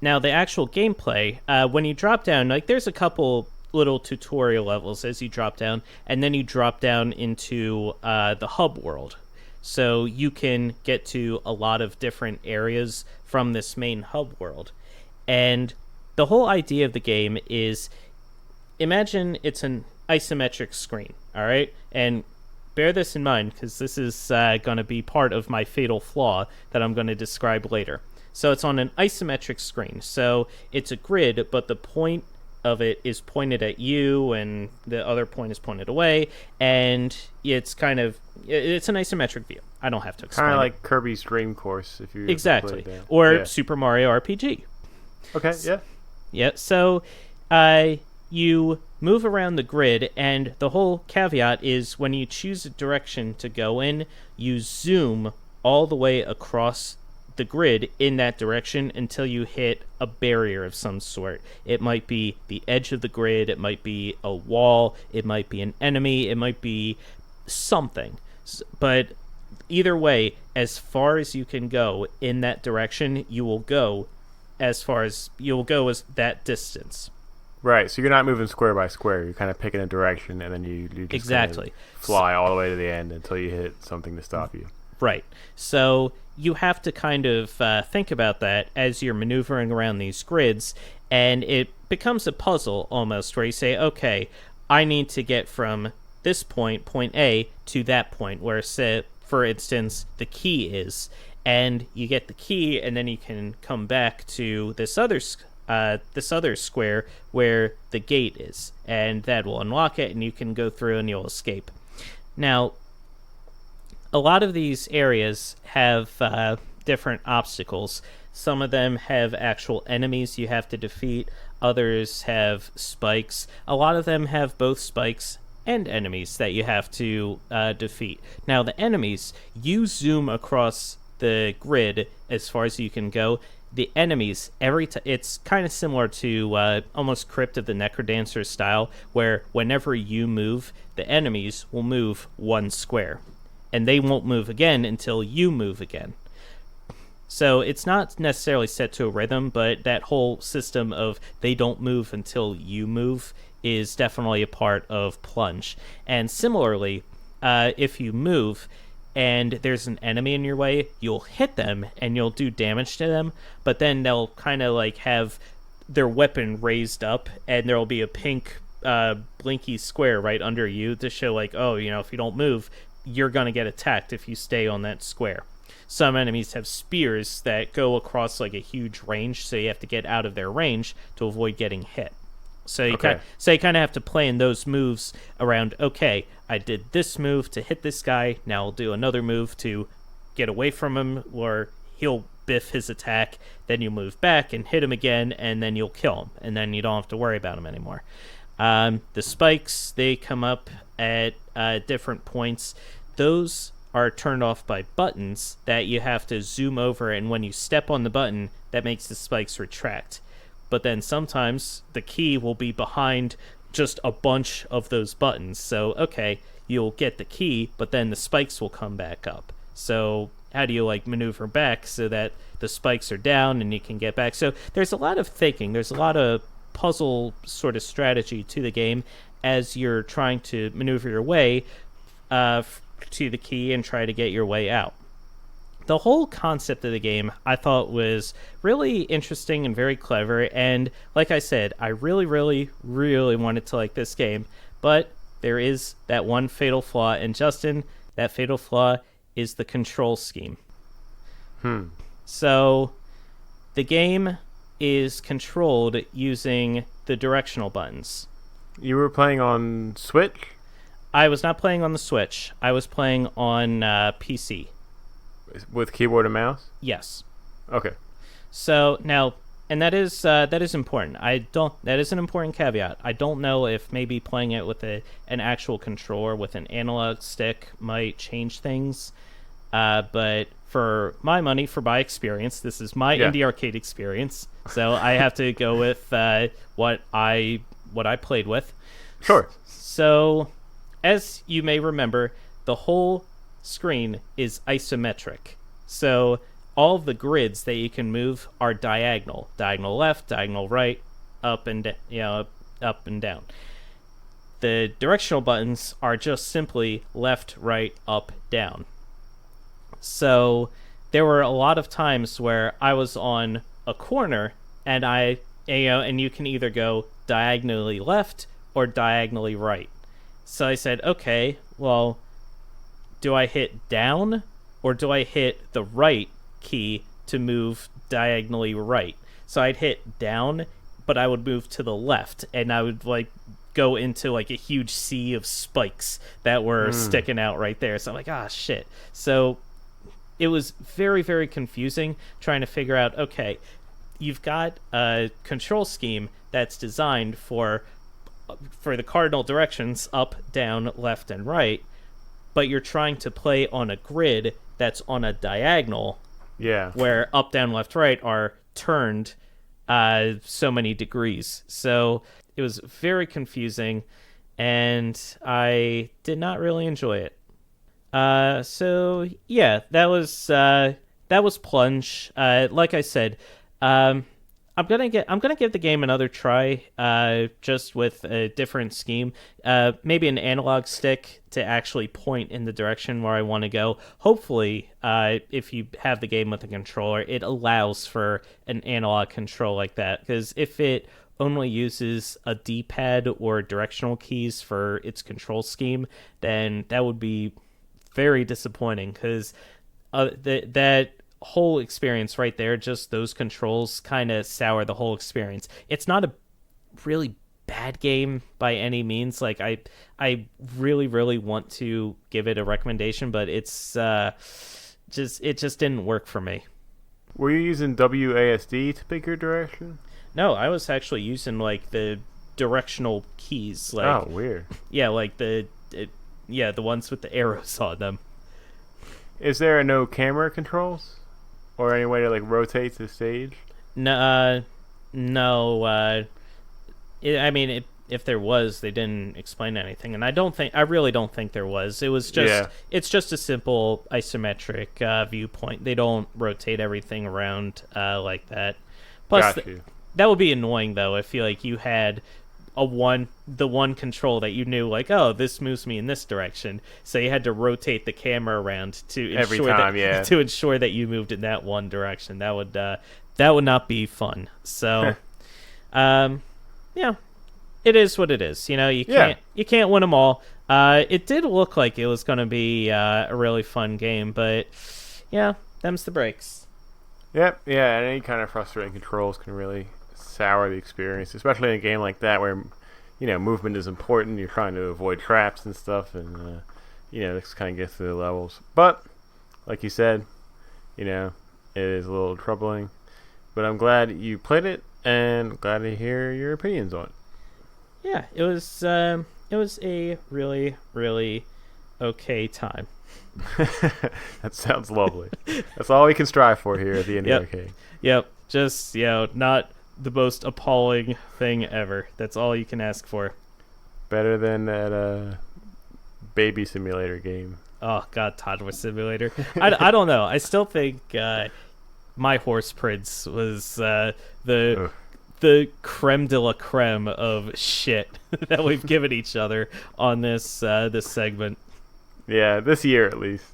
Now, the actual gameplay, when you drop down, like there's a couple little tutorial levels as you drop down, and then you drop down into the hub world. So you can get to a lot of different areas from this main hub world. And the whole idea of the game is, imagine it's an isometric screen, all right? And bear this in mind, because this is going to be part of my fatal flaw that I'm going to describe later. So it's on an isometric screen. So it's a grid, but the point of it is pointed at you, and the other point is pointed away, and it's an isometric view. I don't have to explain. Kind of like Kirby's Dream Course, if you exactly, or Super Mario RPG. Okay, yeah. Yeah, so you move around the grid, and the whole caveat is when you choose a direction to go in, you zoom all the way across the grid in that direction until you hit a barrier of some sort. It might be the edge of the grid, it might be a wall, it might be an enemy, it might be something. But either way, as far as you can go in that direction, you will go as that distance. Right, so you're not moving square by square. You're kind of picking a direction, and then you just exactly fly all the way to the end until you hit something to stop you. Right. So you have to kind of think about that as you're maneuvering around these grids, and it becomes a puzzle almost, where you say, okay, I need to get from this point A, to that point, where, say, for instance, the key is. And you get the key, and then you can come back to this other square where the gate is, and that will unlock it, and you can go through and you'll escape. Now, a lot of these areas have different obstacles. Some of them have actual enemies you have to defeat. Others have spikes. A lot of them have both spikes and enemies that you have to defeat. Now, the enemies, you zoom across the grid as far as you can go. The enemies, it's kind of similar to almost Crypt of the Necrodancer style, where whenever you move, the enemies will move one square, and they won't move again until you move again. So it's not necessarily set to a rhythm, but that whole system of they don't move until you move is definitely a part of Plunge. And similarly, if you move and there's an enemy in your way, you'll hit them and you'll do damage to them, but then they'll kind of like have their weapon raised up, and there'll be a pink blinky square right under you to show like, oh, if you don't move, you're going to get attacked if you stay on that square. Some enemies have spears that go across like a huge range, so you have to get out of their range to avoid getting hit. So you kind of have to plan those moves around, okay, I did this move to hit this guy, now I'll do another move to get away from him, or he'll biff his attack, then you move back and hit him again, and then you'll kill him, and then you don't have to worry about him anymore. The spikes, they come up at different points. Those are turned off by buttons that you have to zoom over, and when you step on the button, that makes the spikes retract. But then sometimes the key will be behind just a bunch of those buttons. So, okay, you'll get the key, but then the spikes will come back up. So how do you maneuver back so that the spikes are down and you can get back? So there's a lot of thinking. There's a lot of puzzle sort of strategy to the game as you're trying to maneuver your way to the key and try to get your way out. the whole concept of the game I thought was really interesting and very clever. And like I said, I really, really, really wanted to like this game. But there is that one fatal flaw. And Justin, that fatal flaw is the control scheme. So the game is controlled using the directional buttons. You were playing on Switch? I was not playing on the Switch. I was playing on PC. With keyboard and mouse? Yes. Okay. So now, and that is important. That is an important caveat. I don't know if maybe playing it with an actual controller with an analog stick might change things. But for my money, for my experience, this is my indie arcade experience. So I have to go with what I played with. Sure. So, as you may remember, the whole screen is isometric. So all of the grids that you can move are diagonal left, diagonal right, up and up and down. The directional buttons are just simply left, right, up, down. So there were a lot of times where I was on a corner and and you can either go diagonally left or diagonally right. So I said, okay, well, do I hit down or do I hit the right key to move diagonally right? So I'd hit down, but I would move to the left, and I would go into a huge sea of spikes that were sticking out right there. So I'm like, shit. So it was very, very confusing trying to figure out, okay, you've got a control scheme that's designed for the cardinal directions, up, down, left, and right, but you're trying to play on a grid that's on a diagonal, where up, down, left, right are turned so many degrees. So it was very confusing, and I did not really enjoy it. So yeah, that was Plunge. Like I said, I'm gonna give the game another try, just with a different scheme. Maybe an analog stick to actually point in the direction where I want to go. Hopefully, if you have the game with a controller, it allows for an analog control like that. Because if it only uses a D-pad or directional keys for its control scheme, then that would be very disappointing. Because that whole experience right there, just those controls kind of sour the whole experience. It's not a really bad game by any means. I really, really want to give it a recommendation, but it just didn't work for me. Were you using WASD to pick your direction? No, I was actually using the directional keys. Oh, weird. Yeah, the ones with the arrows on them. Is there no camera controls? Or any way to rotate the stage? No. If there was, they didn't explain anything, and I really don't think there was. It was just, it's just a simple isometric viewpoint. They don't rotate everything around like that. Plus, that would be annoying though. I feel like you had the one control that you knew, this moves me in this direction, so you had to rotate the camera around to ensure that you moved in that one direction. That would not be fun. So it is what it is. You can't win them all. It did look like it was going to be a really fun game, but them's the breaks. Yep. Yeah, and any kind of frustrating controls can really sour the experience, especially in a game like that where movement is important. You're trying to avoid traps and stuff, and this kind of gets through the levels. But like you said, it is a little troubling. But I'm glad you played it, and glad to hear your opinions on it. Yeah, it was a really, really okay time. That sounds lovely. That's all we can strive for here at the Indie Arcade. Yep. Just not the most appalling thing ever. That's all you can ask for. Better than that baby simulator game. Oh god, toddler simulator. I don't know. I still think My Horse Prince was the creme de la creme of shit that we've given each other on this segment. Yeah, this year at least.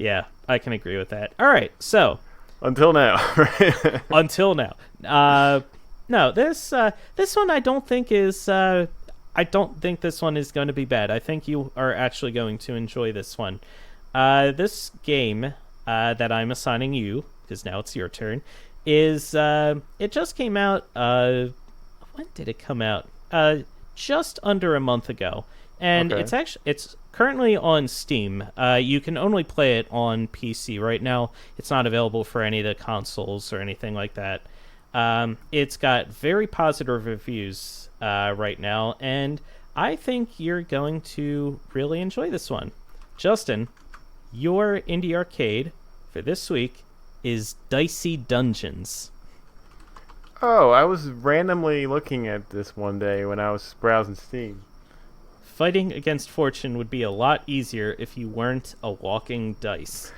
Yeah, I can agree with that. All right, so Until now. until now, no, this one I don't think is. I don't think this one is going to be bad. I think you are actually going to enjoy this one. This game that I'm assigning you, because now it's your turn, is it just came out. When did it come out? Just under a month ago, and Okay. it's currently on Steam. You can only play it on PC right now. It's not available for any of the consoles or anything like that. It's got very positive reviews right now, and I think you're going to really enjoy this one. Justin, your indie arcade for this week is Dicey Dungeons. Oh, I was randomly looking at this one day when I was browsing Steam. Fighting against fortune would be a lot easier if you weren't a walking dice.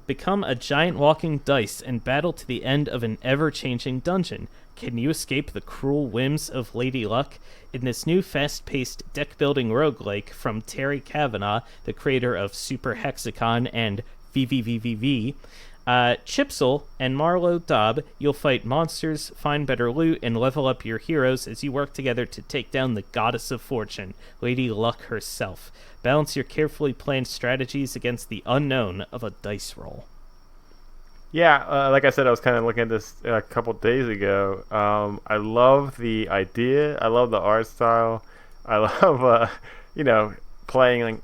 Become a giant walking dice and battle to the end of an ever-changing dungeon. Can you escape the cruel whims of Lady Luck? In this new fast-paced deck-building roguelike from Terry Kavanagh, the creator of Super Hexacon and VVVVV, Chipsel and Marlowe Dobb, you'll fight monsters, find better loot, and level up your heroes as you work together to take down the goddess of fortune, Lady Luck herself. Balance your carefully planned strategies against the unknown of a dice roll. Yeah, like I said, I was kind of looking at this a couple days ago. I love the idea. I love the art style. I love, playing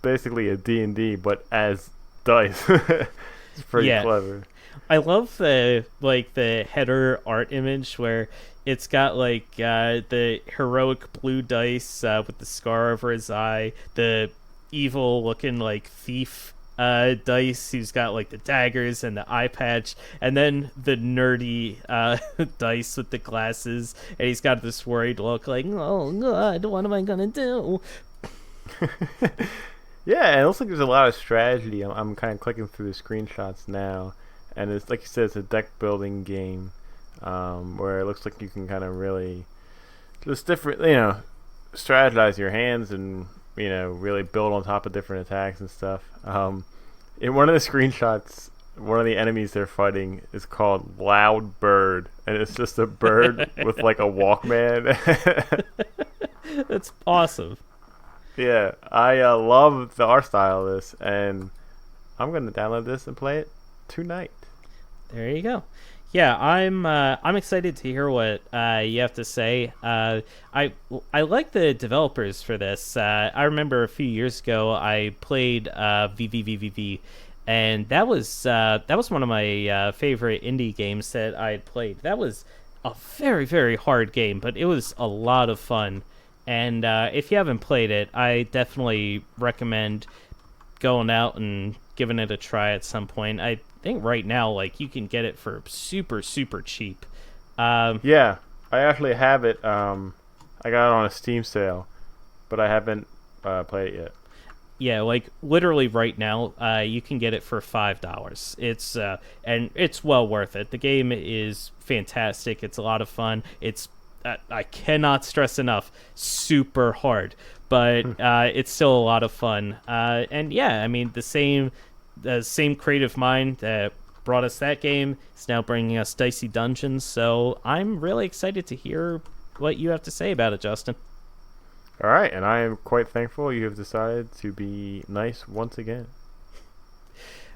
basically a D&D, but as dice. It's pretty clever. I love the header art image where it's got the heroic blue dice with the scar over his eye, the evil looking thief dice who's got the daggers and the eye patch, and then the nerdy dice with the glasses, and he's got this worried look oh god, what am I gonna do? Yeah, and it looks like there's a lot of strategy. I'm kind of clicking through the screenshots now, and it's like you said, it's a deck building game where it looks like you can kind of really just strategize your hands and really build on top of different attacks and stuff. In one of the screenshots, one of the enemies they're fighting is called Loud Bird, and it's just a bird with a Walkman. That's awesome. Yeah, I love the art style of this, and I'm gonna download this and play it tonight. There you go. Yeah, I'm excited to hear what you have to say. I like the developers for this. I remember a few years ago I played VVVVV, and that was one of my favorite indie games that I had played. That was a very, very hard game, but it was a lot of fun. And if you haven't played it, I definitely recommend going out and giving it a try at some point. I think right now, you can get it for super, super cheap. Yeah, I actually have it. I got it on a Steam sale, but I haven't played it yet. Yeah, literally right now, you can get it for $5. It's and it's well worth it. The game is fantastic. It's a lot of fun. It's I cannot stress enough, super hard, but it's still a lot of fun. And yeah, I mean the same creative mind that brought us that game is now bringing us Dicey Dungeons. So I'm really excited to hear what you have to say about it, Justin. All right, and I am quite thankful you have decided to be nice once again.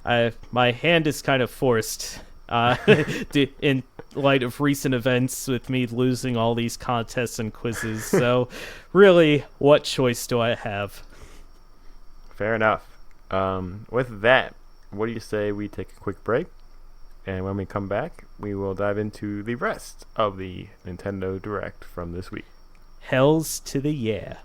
My hand is kind of forced in light of recent events with me losing all these contests and quizzes. So really, what choice do I have? Fair enough. With that, what do you say we take a quick break? And when we come back, we will dive into the rest of the Nintendo Direct from this week. Hells to the yeah.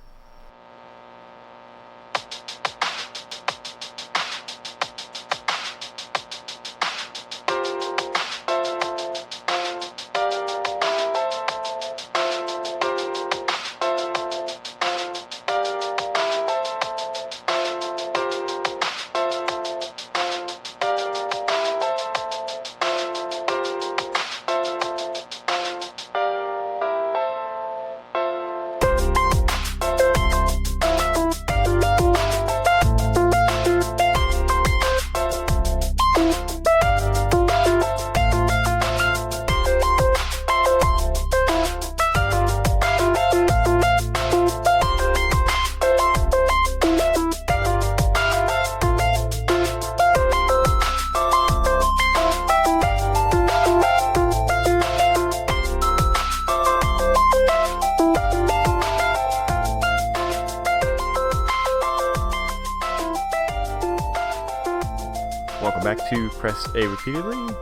to Press A repeatedly.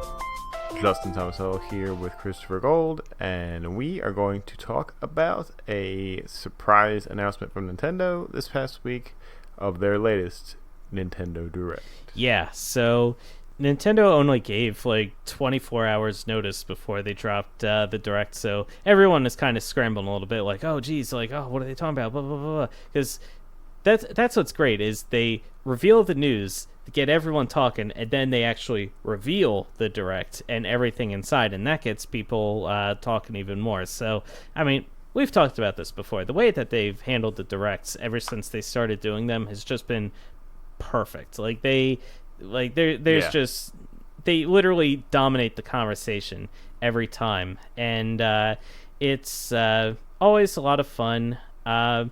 Justin Thomasello here with Christopher Gold, and we are going to talk about a surprise announcement from Nintendo this past week of their latest Nintendo Direct. Yeah, so Nintendo only gave like 24 hours notice before they dropped the Direct, so everyone is kind of scrambling a little bit, like, oh geez, like, oh, what are they talking about, blah blah blah, because that's what's great, is they reveal the news to get everyone talking, and then they actually reveal the Direct and everything inside, and that gets people talking even more. So, I mean, we've talked about this before. The way that they've handled the Directs ever since they started doing them has just been perfect. Like, they literally dominate the conversation every time, and it's always a lot of fun. And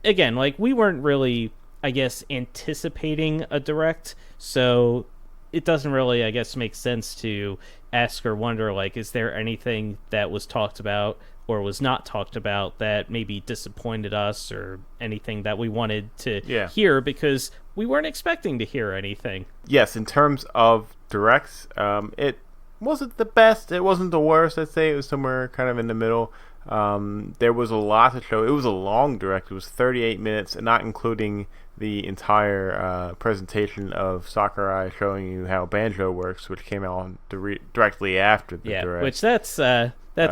again, like, we weren't really, I guess, anticipating a Direct, so it doesn't really, I guess, make sense to ask or wonder, like, is there anything that was talked about or was not talked about that maybe disappointed us, or anything that we wanted to hear, because we weren't expecting to hear anything. Yes, in terms of Directs, it wasn't the best, it wasn't the worst. I'd say it was somewhere kind of in the middle. There was a lot to show. It was a long Direct. It was 38 minutes, not including the entire presentation of Sakurai showing you how Banjo works, which came out directly after the Direct. Which that's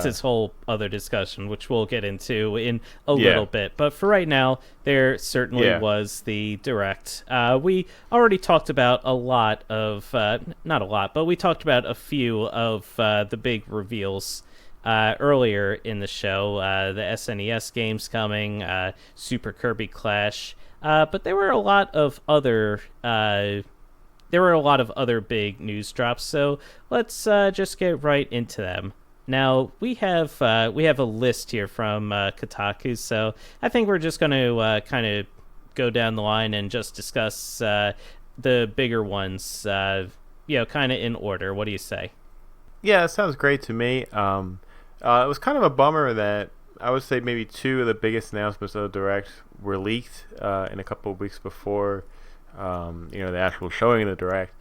its whole other discussion, which we'll get into in a little bit. But for right now, there certainly was the Direct. We already talked about a lot of, not a lot, but we talked about a few of the big reveals earlier in the show. The SNES games coming, Super Kirby Clash, but there were a lot of other big news drops. So let's just get right into them. Now we have a list here from Kotaku, so I think we're just going to kind of go down the line and just discuss the bigger ones, kind of in order. What do you say? Yeah, that sounds great to me. It was kind of a bummer that I would say maybe two of the biggest announcements of the Direct were leaked in a couple of weeks before, the actual showing of the Direct.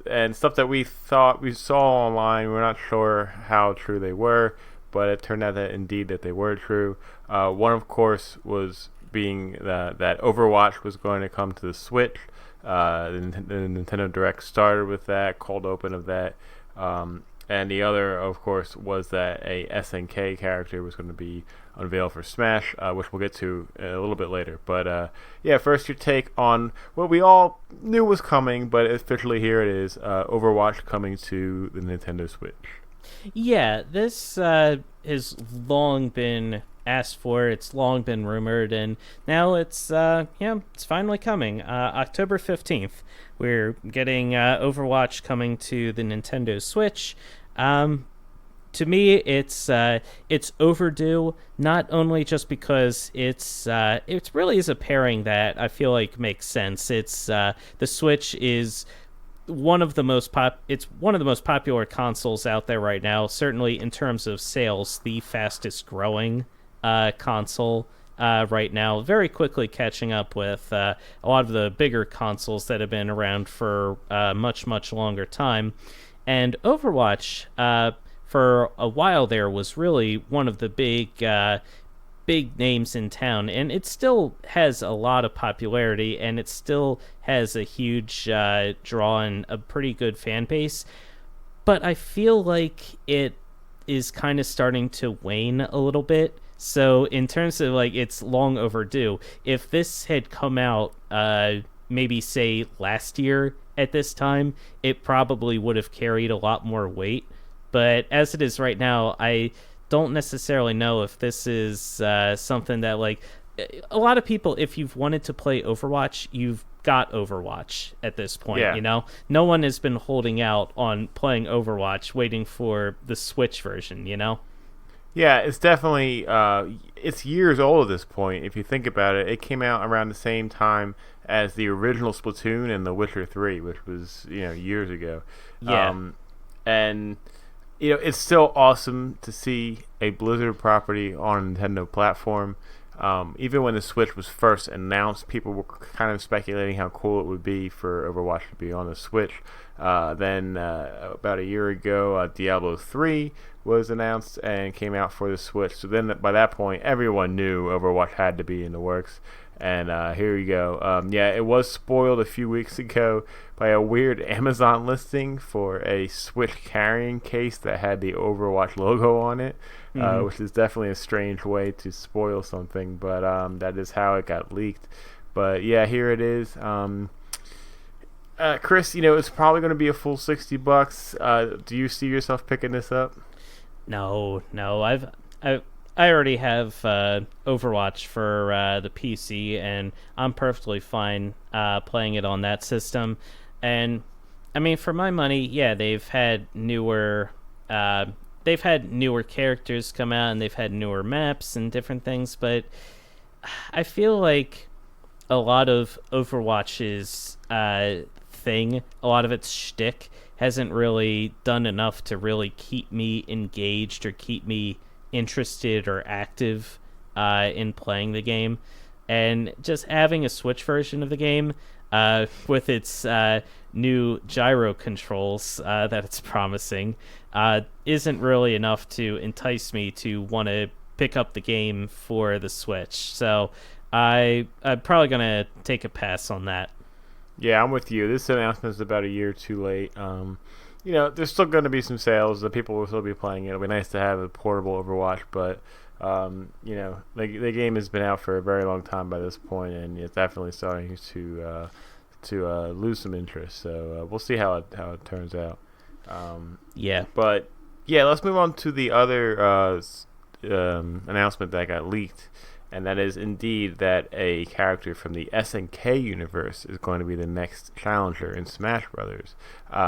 And stuff that we thought we saw online, we're not sure how true they were, but it turned out that indeed that they were true. One, of course, was being that Overwatch was going to come to the Switch. The Nintendo Direct started with that, cold open of that. And the other, of course, was that a SNK character was going to be unveiled for Smash, which we'll get to a little bit later. But first your take on what we all knew was coming, but officially here it is, Overwatch coming to the Nintendo Switch. Yeah, this has long been asked for, it's long been rumored, and now it's finally coming. October 15th, we're getting Overwatch coming to the Nintendo Switch. To me, it's overdue, not only just because it really is a pairing that I feel like makes sense. It's the Switch is one of the most popular consoles out there right now, certainly in terms of sales, the fastest growing console right now, very quickly catching up with a lot of the bigger consoles that have been around for much longer time. And Overwatch, for a while there, was really one of the big names in town, and it still has a lot of popularity, and it still has a huge draw and a pretty good fan base. But I feel like it is kind of starting to wane a little bit. So in terms of, like, it's long overdue. If this had come out maybe say last year at this time, it probably would have carried a lot more weight. But as it is right now, I don't necessarily know if this is something that, like, a lot of people, if you've wanted to play Overwatch, you've got Overwatch at this point. No one has been holding out on playing Overwatch waiting for the Switch version. Yeah, it's definitely it's years old at this point. If you think about it, it came out around the same time as the original Splatoon and The Witcher 3, which was years ago. And it's still awesome to see a Blizzard property on a Nintendo platform. Even when the Switch was first announced, people were kind of speculating how cool it would be for Overwatch to be on the Switch. Then about a year ago, Diablo 3 was announced and came out for the Switch. So then by that point, everyone knew Overwatch had to be in the works. And here you go. Yeah, it was spoiled a few weeks ago by a weird Amazon listing for a Switch carrying case that had the Overwatch logo on it, which is definitely a strange way to spoil something, but that is how it got leaked. But yeah, here it is. Chris, it's probably going to be a full $60. Do you see yourself picking this up? No. I already have Overwatch for the PC, and I'm perfectly fine playing it on that system. And I mean, for my money, yeah, they've had newer characters come out, and they've had newer maps and different things. But I feel like a lot of Overwatch's thing, a lot of its shtick, hasn't really done enough to really keep me engaged or keep me interested or active in playing the game. And just having a Switch version of the game with its new gyro controls that it's promising isn't really enough to entice me to want to pick up the game for the Switch. So I'm probably going to take a pass on that. Yeah, I'm with you. This announcement is about a year too late. There's still going to be some sales. The people will still be playing it. It'll be nice to have a portable Overwatch, but the game has been out for a very long time by this point, and it's definitely starting to lose some interest. So we'll see how it turns out. Yeah. But yeah, let's move on to the other announcement that got leaked. And that is indeed that a character from the SNK universe is going to be the next challenger in Smash Brothers.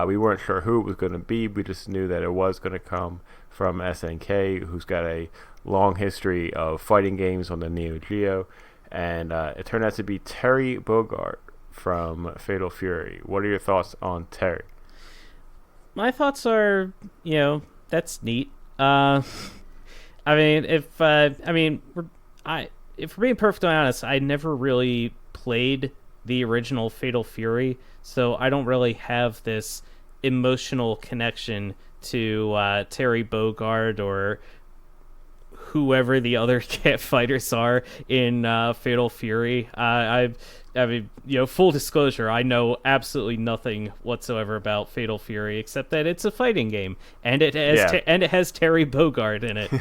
We weren't sure who it was going to be. We just knew that it was going to come from SNK, who's got a long history of fighting games on the Neo Geo. And it turned out to be Terry Bogard from Fatal Fury. What are your thoughts on Terry? My thoughts are, that's neat. If we're being perfectly honest, I never really played the original Fatal Fury, so I don't really have this emotional connection to Terry Bogard or whoever the other cat fighters are in Fatal Fury. Full disclosure, I know absolutely nothing whatsoever about Fatal Fury except that it's a fighting game and it has Terry Bogard in it.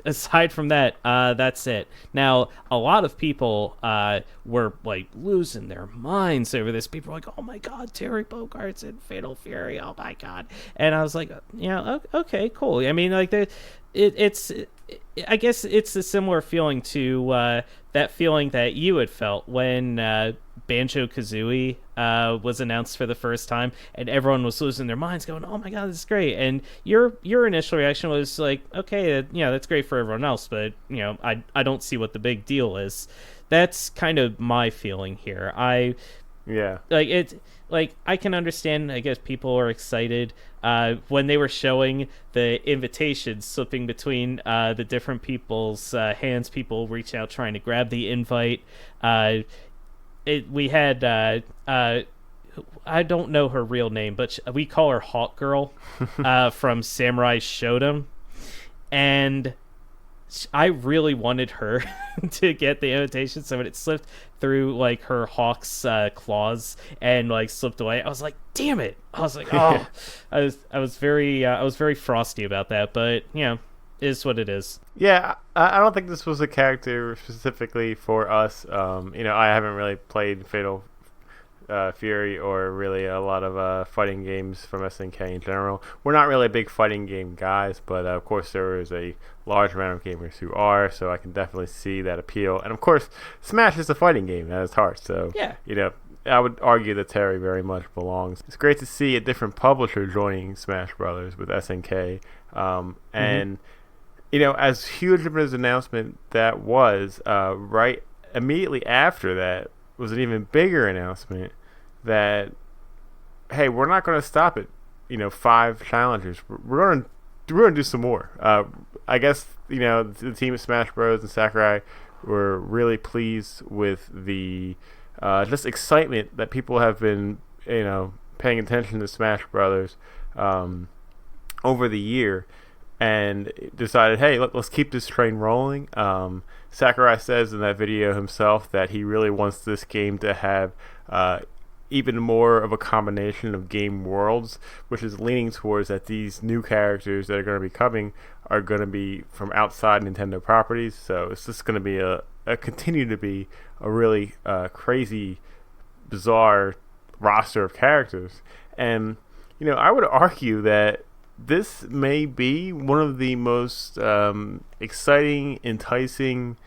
Aside from that, that's it. Now, a lot of people were like losing their minds over this. People were like, "Oh my God, Terry Bogard's in Fatal Fury! Oh my God!" And I was like, okay, cool. I mean, like I guess it's a similar feeling to that feeling that you had felt when Banjo-Kazooie was announced for the first time, and everyone was losing their minds, going, "Oh my God, this is great!" And your initial reaction was like, "Okay, that's great for everyone else, but I don't see what the big deal is." That's kind of my feeling here. I can understand, I guess, people are excited when they were showing the invitations slipping between the different people's hands, people reaching out trying to grab the invite. We had, I don't know her real name, but we call her Hawk Girl from Samurai Shodown. And I really wanted her to get the invitation, so when it slipped through like her hawk's claws and like slipped away, I was like, "Damn it!" I was like, "Oh," I was very frosty about that, but it is what it is. Yeah, I don't think this was a character specifically for us. I haven't really played Fatal Fury or really a lot of fighting games from SNK in general. We're not really big fighting game guys, but of course there is a large amount of gamers who are, so I can definitely see that appeal. And of course, Smash is a fighting game at its heart, so yeah. I would argue that Terry very much belongs. It's great to see a different publisher joining Smash Brothers with SNK, and as huge of an announcement that was, right immediately after that was an even bigger announcement that, hey, we're not going to stop at 5 challengers. We're going to do some more. I guess the team of Smash Bros and Sakurai were really pleased with the just excitement that people have been, paying attention to Smash Brothers over the year, and decided, hey, let's keep this train rolling. Sakurai says in that video himself that he really wants this game to have even more of a combination of game worlds, which is leaning towards that these new characters that are going to be coming are going to be from outside Nintendo properties. So it's just going to be continue to be a really crazy, bizarre roster of characters. And I would argue that this may be one of the most exciting, enticing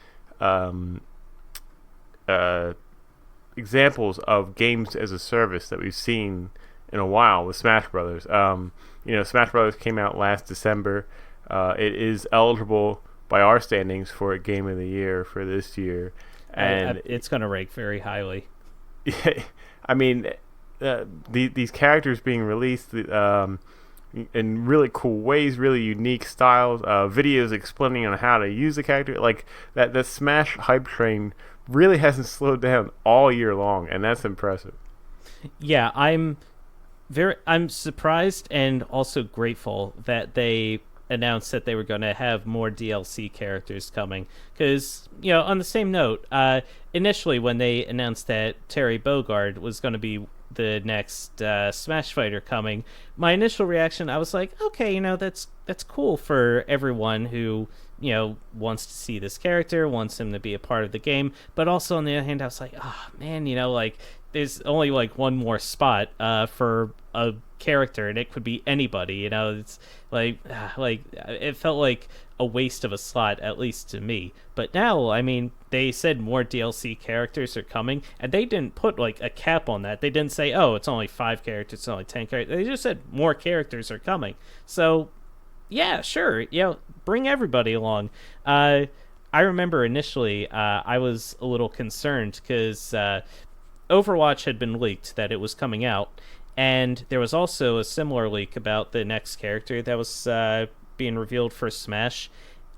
examples of games as a service that we've seen in a while with Smash Brothers. Smash Brothers came out last December. It is eligible by our standings for a Game of the Year for this year, and it's going to rank very highly. I mean, these characters being released in really cool ways, really unique styles, videos explaining on how to use the character, like that Smash hype train really hasn't slowed down all year long, and that's impressive. Yeah, I'm surprised and also grateful that they announced that they were going to have more DLC characters coming, because on the same note, initially when they announced that Terry Bogard was going to be the next Smash fighter coming, my initial reaction, I was like, okay, that's cool for everyone who wants to see this character, wants him to be a part of the game. But also on the other hand, I was like, oh man, there's only one more spot for a character, and it could be anybody. It's like it felt like a waste of a slot, at least to me. But now, I mean, they said more DLC characters are coming, and they didn't put a cap on that. They didn't say, oh, it's only 5 characters, it's only 10 characters. They just said more characters are coming. So yeah, sure, bring everybody along. I remember initially I was a little concerned because Overwatch had been leaked that it was coming out, and there was also a similar leak about the next character that was being revealed for Smash.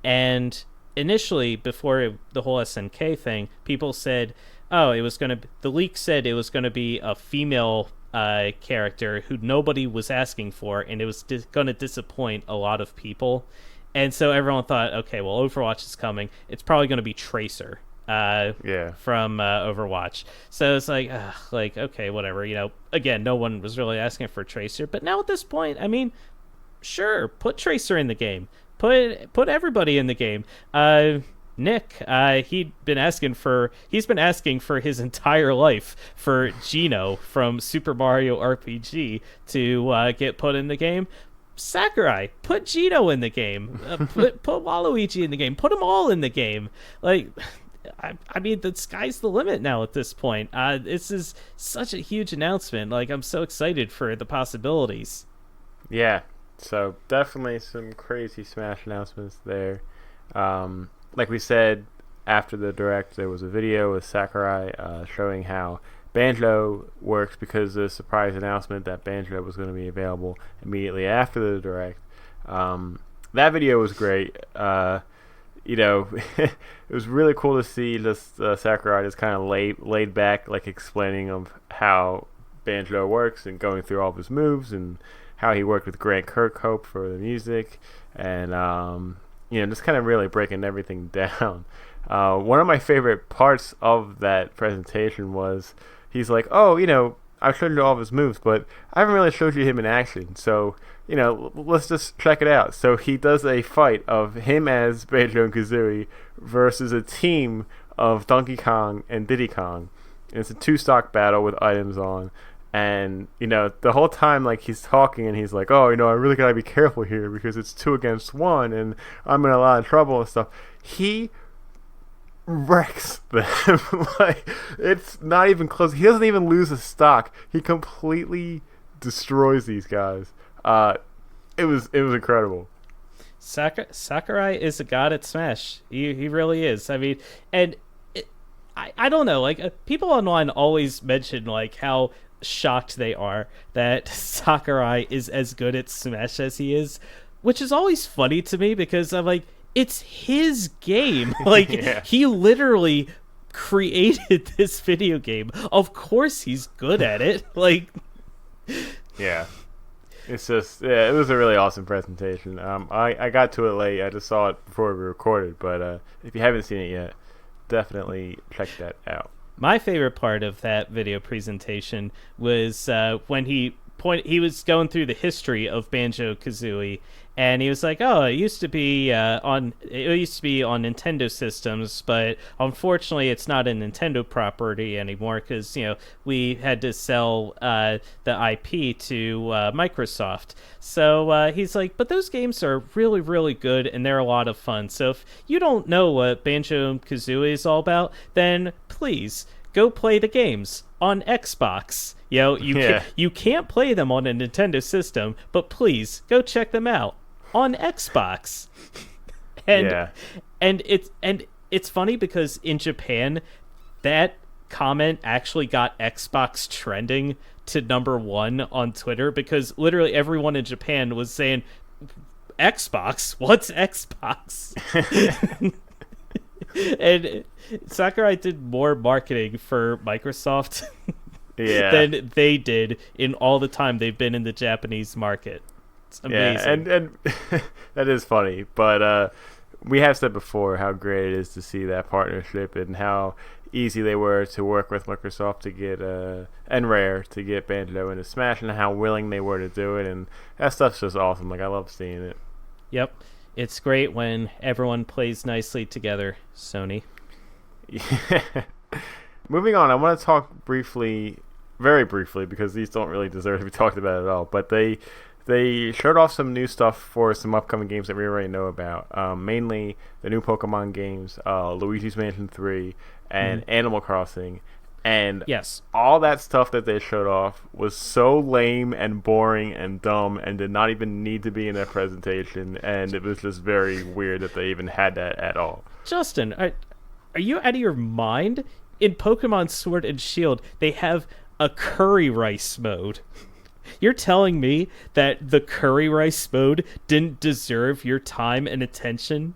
And initially, before the whole SNK thing, people said, oh, the leak said it was going to be a female character who nobody was asking for, and it was going to disappoint a lot of people. And so everyone thought, okay, well, Overwatch is coming. It's probably going to be Tracer from Overwatch. So it's like, okay, whatever. Again, no one was really asking for Tracer. But now at this point, I mean, sure, put Tracer in the game. Put everybody in the game. Nick, he's been asking for his entire life for Geno from Super Mario RPG to get put in the game. Sakurai, put Geno in the game. Put Waluigi in the game. Put them all in the game. I mean, the sky's the limit now at this point. This is such a huge announcement. I'm so excited for the possibilities. Yeah, so definitely some crazy Smash announcements there. Like we said, after the Direct, there was a video with Sakurai showing how Banjo works, because the surprise announcement that Banjo was going to be available immediately after the Direct. That video was great. It was really cool to see just Sakurai just kind of laid back, explaining of how Banjo works and going through all of his moves and how he worked with Grant Kirkhope for the music, and just kind of really breaking everything down. One of my favorite parts of that presentation was he's like, oh, I've showed you all of his moves, but I haven't really showed you him in action. So, let's just check it out. So he does a fight of him as Banjo and Kazooie versus a team of Donkey Kong and Diddy Kong. And it's a 2-stock battle with items on. And, the whole time, he's talking and he's like, oh, I really gotta be careful here because it's 2 against 1 and I'm in a lot of trouble and stuff. He wrecks them. It's not even close. He doesn't even lose a stock. He completely destroys these guys. It was incredible. Sakurai is a god at Smash. He really is. I mean, and I don't know. People online always mention how shocked they are that Sakurai is as good at Smash as he is, which is always funny to me because I'm like, it's his game. Like, Yeah. he literally created this video game. Of course he's good at it. Like, Yeah. It's just, yeah, it was a really awesome presentation. I got to it late. I just saw it before we recorded, but if you haven't seen it yet, definitely check that out. my favorite part of that video presentation was when he was going through the history of Banjo-Kazooie, and he was like, "Oh, it used to be on Nintendo systems, but unfortunately, it's not a Nintendo property anymore because we had to sell the IP to Microsoft." So he's like, "But those games are really, really good, and they're a lot of fun. So if you don't know what Banjo-Kazooie is all about, then please go play the games on Xbox. You can't play them on a Nintendo system, but please go check them out on Xbox." And it's funny because in Japan, that comment actually got Xbox trending to #1 on Twitter because literally everyone in Japan was saying, "Xbox? What's Xbox?" And Sakurai did more marketing for Microsoft than they did in all the time they've been in the Japanese market. It's amazing. Yeah, and that is funny, but we have said before how great it is to see that partnership and how easy they were to work with Microsoft to get and Rare to get Banjo into Smash, and how willing they were to do it, and that stuff's just awesome. Like, I love seeing it. Yep. It's great when everyone plays nicely together, Sony. Yeah. Moving on, I want to talk very briefly, because these don't really deserve to be talked about at all, but they showed off some new stuff for some upcoming games that we already know about. Mainly the new Pokemon games, Luigi's Mansion 3, and Animal Crossing. And yes, all that stuff that they showed off was so lame and boring and dumb and did not even need to be in their presentation, and it was just very weird that they even had that at all. Justin, are you out of your mind? In Pokemon Sword and Shield, they have a curry rice mode. You're telling me that the curry rice mode didn't deserve your time and attention?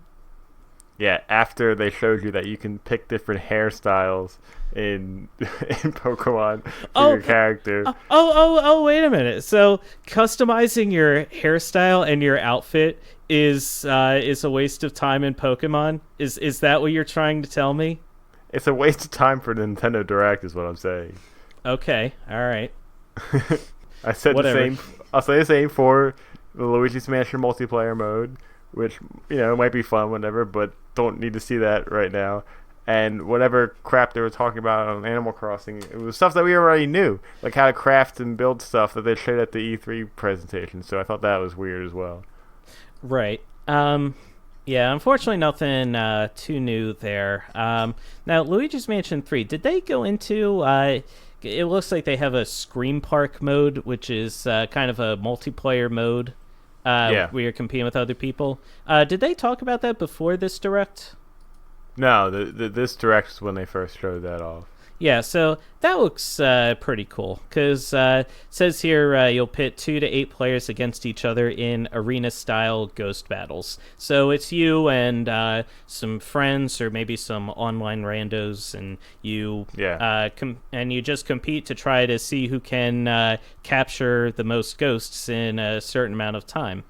Yeah, after they showed you that you can pick different hairstyles in Pokemon for your character. Wait a minute. So customizing your hairstyle and your outfit is a waste of time in Pokemon? Is that what you're trying to tell me? It's a waste of time for Nintendo Direct is what I'm saying. Okay, all right. I said Whatever. the same. I'll say the same for the Luigi's Mansion multiplayer mode, which might be fun, whatever, but don't need to see that right now. And whatever crap they were talking about on Animal Crossing, it was stuff that we already knew, like how to craft and build stuff that they showed at the E3 presentation. So I thought that was weird as well. Right. Yeah, unfortunately nothing too new there. Now, Luigi's Mansion 3, did they go into... it looks like they have a Scream Park mode, which is kind of a multiplayer mode where you're competing with other people. Did they talk about that before this Direct? No, this Direct is when they first showed that off. Yeah, so that looks pretty cool, because it says here you'll pit 2 to 8 players against each other in arena-style ghost battles. So it's you and some friends, or maybe some online randos, and you you just compete to try to see who can capture the most ghosts in a certain amount of time.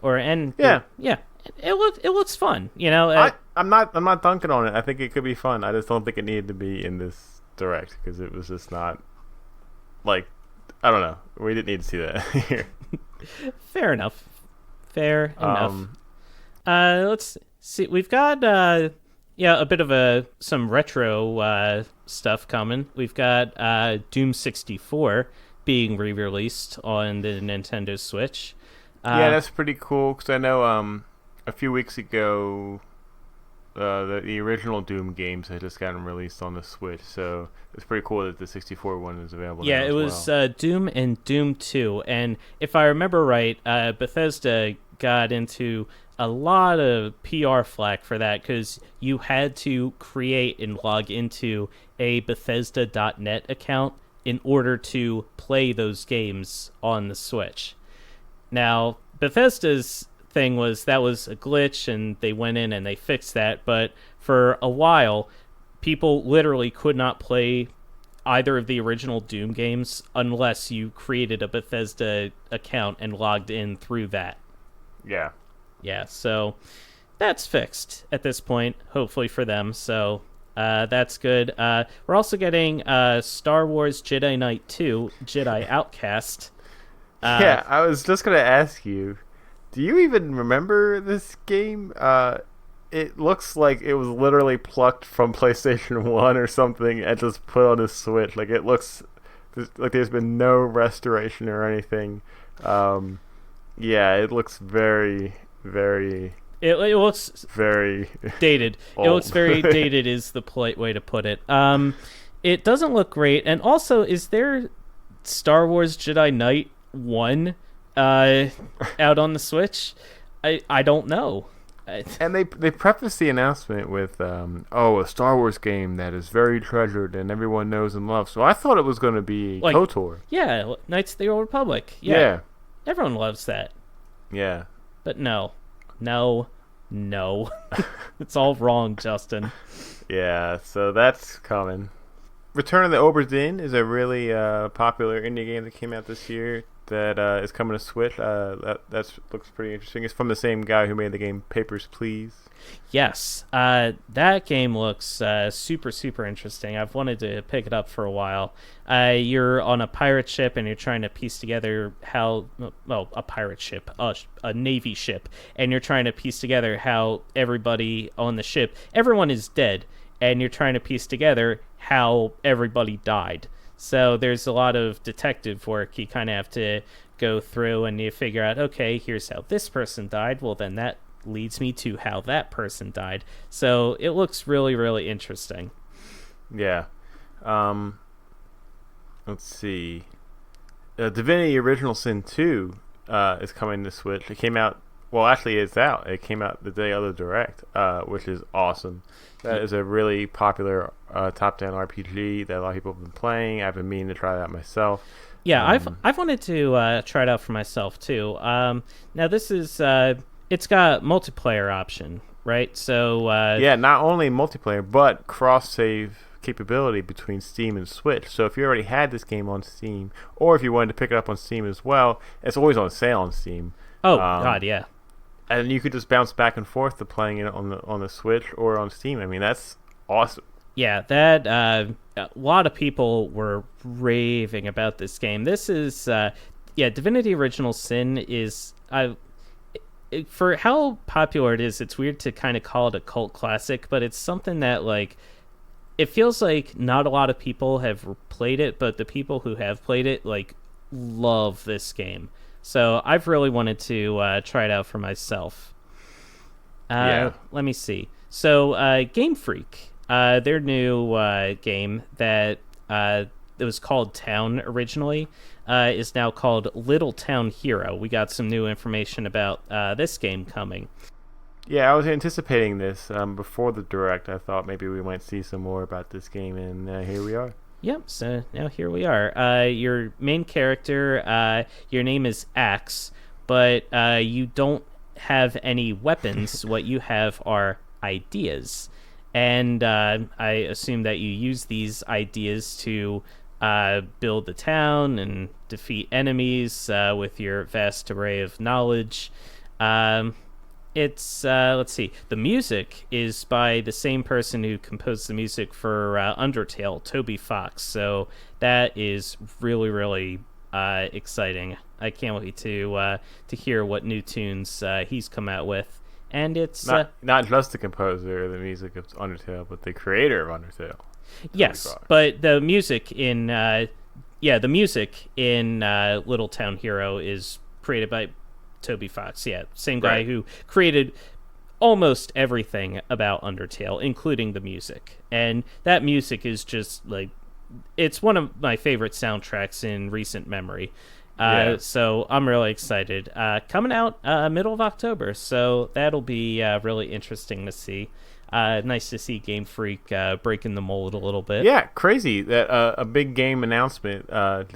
It looks fun, I'm not dunking on it. I think it could be fun. I just don't think it needed to be in this Direct, because it was just not, like, I don't know. We didn't need to see that here. Fair enough. Let's see. We've got a bit of some retro stuff coming. We've got Doom 64 being re-released on the Nintendo Switch. That's pretty cool, because I know a few weeks ago the original Doom games had just gotten released on the Switch, so it's pretty cool that the 64 one is available now. Yeah, it was Doom and Doom 2, and if I remember right, Bethesda got into a lot of PR flack for that, because you had to create and log into a Bethesda.net account in order to play those games on the Switch. Now, Bethesda's thing was that was a glitch, and they went in and they fixed that. But for a while, people literally could not play either of the original Doom games unless you created a Bethesda account and logged in through that. Yeah. Yeah, so that's fixed at this point, hopefully for them. So that's good. We're also getting Star Wars Jedi Knight 2, Jedi Outcast. Yeah, I was just going to ask you, do you even remember this game? It looks like it was literally plucked from PlayStation 1 or something and just put on a Switch. Like, it looks like there's been no restoration or anything. Yeah, it looks very, very... It looks very dated. old. It looks very dated is the polite way to put it. It doesn't look great. And also, is there Star Wars Jedi Knight 1 out on the Switch? I don't know. And they preface the announcement with, a Star Wars game that is very treasured and everyone knows and loves. So I thought it was going to be like, KOTOR. Yeah, Knights of the Old Republic. Yeah. Everyone loves that. Yeah. But no. It's all wrong, Justin. Yeah, so that's coming. Return of the Obra Dinn is a really popular indie game that came out this year that is coming to Switch. That looks pretty interesting. It's from the same guy who made the game Papers, Please. Yes, that game looks super, super interesting. I've wanted to pick it up for a while. You're on a pirate ship and you're trying to piece together a pirate ship, a navy ship, and you're trying to piece together how everybody on the ship, everyone is dead, and you're trying to piece together how everybody died. So there's a lot of detective work. You kind of have to go through and you figure out, okay, here's how this person died. Well, then that leads me to how that person died. So it looks really, really interesting. Yeah. Let's see. Divinity Original Sin 2 is coming to Switch. It came out... Well, actually, it's out. It came out the day of the Direct, which is awesome. That is a really popular top-down RPG that a lot of people have been playing. I've been meaning to try that myself. Yeah, I've wanted to try it out for myself, too. Now, this is... it's got multiplayer option, right? So... yeah, not only multiplayer, but cross-save capability between Steam and Switch. So if you already had this game on Steam, or if you wanted to pick it up on Steam as well, it's always on sale on Steam. Oh, God, yeah. And you could just bounce back and forth to playing it on the Switch or on Steam. I mean, that's awesome. Yeah, that a lot of people were raving about this game. This is Divinity Original Sin is for how popular it is. It's weird to kind of call it a cult classic, but it's something that like it feels like not a lot of people have played it, but the people who have played it like love this game. So I've really wanted to try it out for myself. Let me see. So Game Freak, their new game that it was called Town originally, is now called Little Town Hero. We got some new information about this game coming. Yeah, I was anticipating this before the Direct. I thought maybe we might see some more about this game, and here we are. Yep, so now here we are. Your main character, your name is Axe, but you don't have any weapons. What you have are ideas. And I assume that you use these ideas to build the town and defeat enemies with your vast array of knowledge. It's let's see. The music is by the same person who composed the music for Undertale, Toby Fox. So that is really, really exciting. I can't wait to hear what new tunes he's come out with. And it's not just the composer of the music of Undertale, but the creator of Undertale. Yes, but the music in Little Town Hero is created by Toby Fox. Yeah, same guy who created almost everything about Undertale, including the music. And that music is just like it's one of my favorite soundtracks in recent memory. So I'm really excited. Coming out middle of October, so that'll be really interesting to see. Nice to see Game Freak breaking the mold a little bit. Yeah, crazy that a big game announcement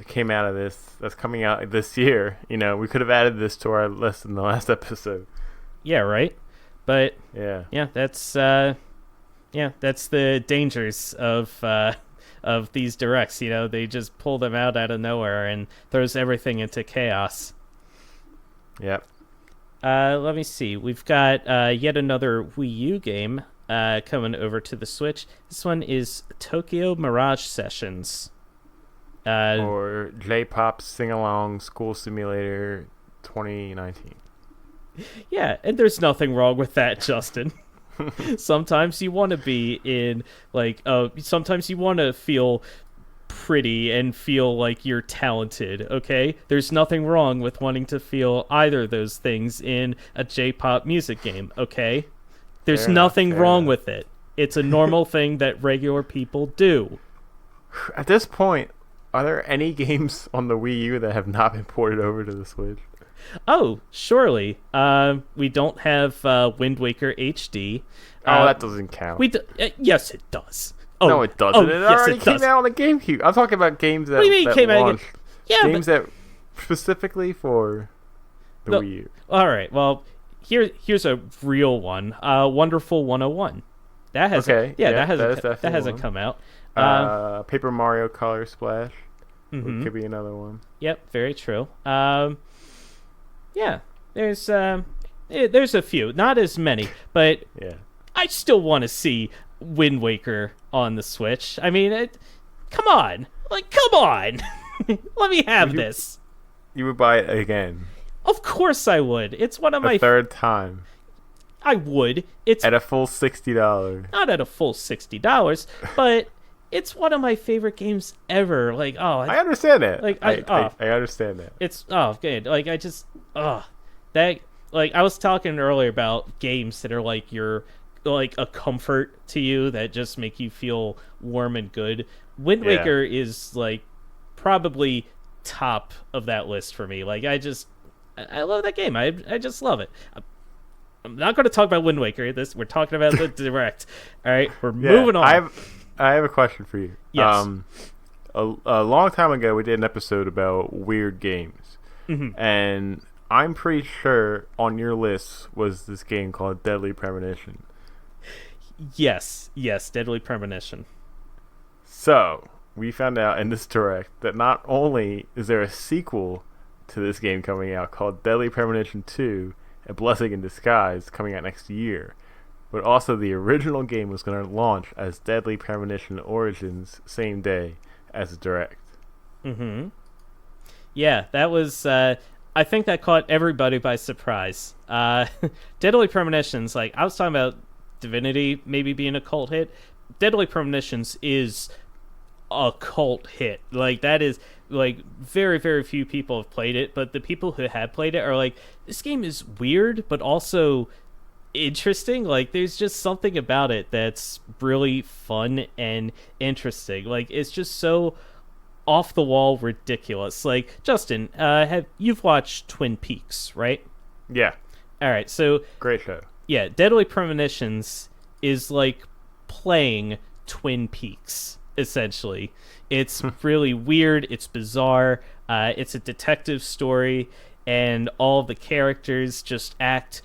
came out of this. That's coming out this year. You know, we could have added this to our list in the last episode. Yeah, right. But Yeah. that's the dangers of these directs. They just pull them out of nowhere and throws everything into chaos. Yep. Let me see. We've got yet another Wii U game coming over to the Switch. This one is Tokyo Mirage Sessions. Or J-Pop Sing Along School Simulator 2019. Yeah, and there's nothing wrong with that, Justin. Sometimes you want to be in, sometimes you want to feel pretty and feel like you're talented, okay? There's nothing wrong with wanting to feel either of those things in a J-pop music game, okay? There's Fair nothing enough, wrong with it. It's a normal thing that regular people do. At this point, are there any games on the Wii U that have not been ported over to the Switch? Oh, surely. We don't have Wind Waker HD. That doesn't count. Yes, it does. Oh, no, it doesn't. It yes, already it came does. out on the GameCube. I'm talking about games that, What do you mean that came out launched. Games that specifically for the Wii U. All right. Well, here's a real one. Wonderful 101. That has that hasn't come out. Paper Mario Color Splash. Could be another one. Yep, very true. Yeah, there's a few, not as many, but yeah. I still want to see Wind Waker on the Switch. I mean, come on, let me have this. You would buy it again? Of course I would. It's one of my third time. I would. It's at a full $60. Not at a full $60, but it's one of my favorite games ever. I understand that. I understand that. It's good. I was talking earlier about games that are a comfort to you that just make you feel warm and good. Wind Waker is probably top of that list for me. I love that game. I just love it. I'm not going to talk about Wind Waker. We're talking about the Direct. All right, we're moving on. I have a question for you. Yes. A long time ago, we did an episode about weird games, and I'm pretty sure on your list was this game called Deadly Premonition. Yes, Deadly Premonition. So we found out in this Direct that not only is there a sequel to this game coming out called Deadly Premonition 2, A Blessing in Disguise, coming out next year, but also the original game was going to launch as Deadly Premonition Origins same day as the Direct. Yeah, that was... I think that caught everybody by surprise. Deadly Premonitions, I was talking about Divinity maybe being a cult hit. Deadly Premonitions is a cult hit. That is... very, very few people have played it, but the people who have played it are this game is weird, but also interesting. There's just something about it that's really fun and interesting. It's just so off the wall ridiculous. Justin, you've watched Twin Peaks, right? Yeah. All right, so great show. Yeah, Deadly Premonitions is playing Twin Peaks, essentially. It's really weird, it's bizarre, it's a detective story, and all the characters just act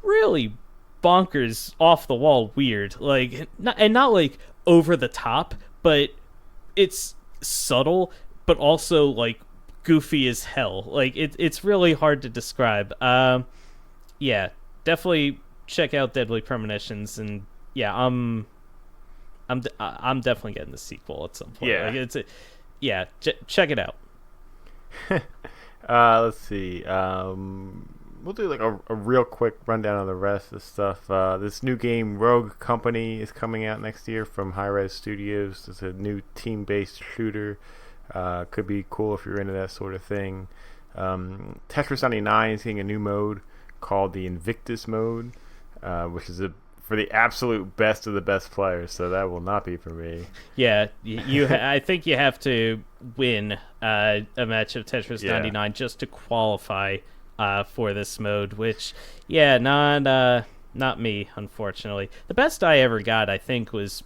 really bonkers, off the wall weird. Not over the top, but it's subtle, but also goofy as hell. It's really hard to describe. Yeah, definitely check out Deadly Premonitions, and yeah, I'm definitely getting the sequel at some point. Yeah, check it out. Let's see. We'll do a real quick rundown of the rest of the stuff. This new game, Rogue Company, is coming out next year from Hi-Rez Studios. It's a new team-based shooter. Could be cool if you're into that sort of thing. Tetris 99 is getting a new mode called the Invictus mode, which is for the absolute best of the best players, so that will not be for me. Yeah, I think you have to win a match of Tetris 99 just to qualify for this mode, which, not me, unfortunately. The best I ever got, I think, was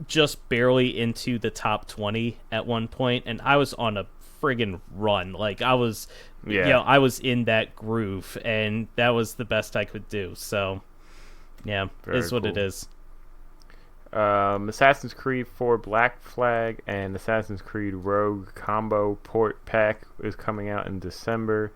just barely into the top 20 at one point, and I was on a friggin' run. Like I was, Yeah. I was in that groove, and that was the best I could do. So, yeah, Very is what it cool. is. Assassin's Creed 4 Black Flag and Assassin's Creed Rogue combo port pack is coming out in December.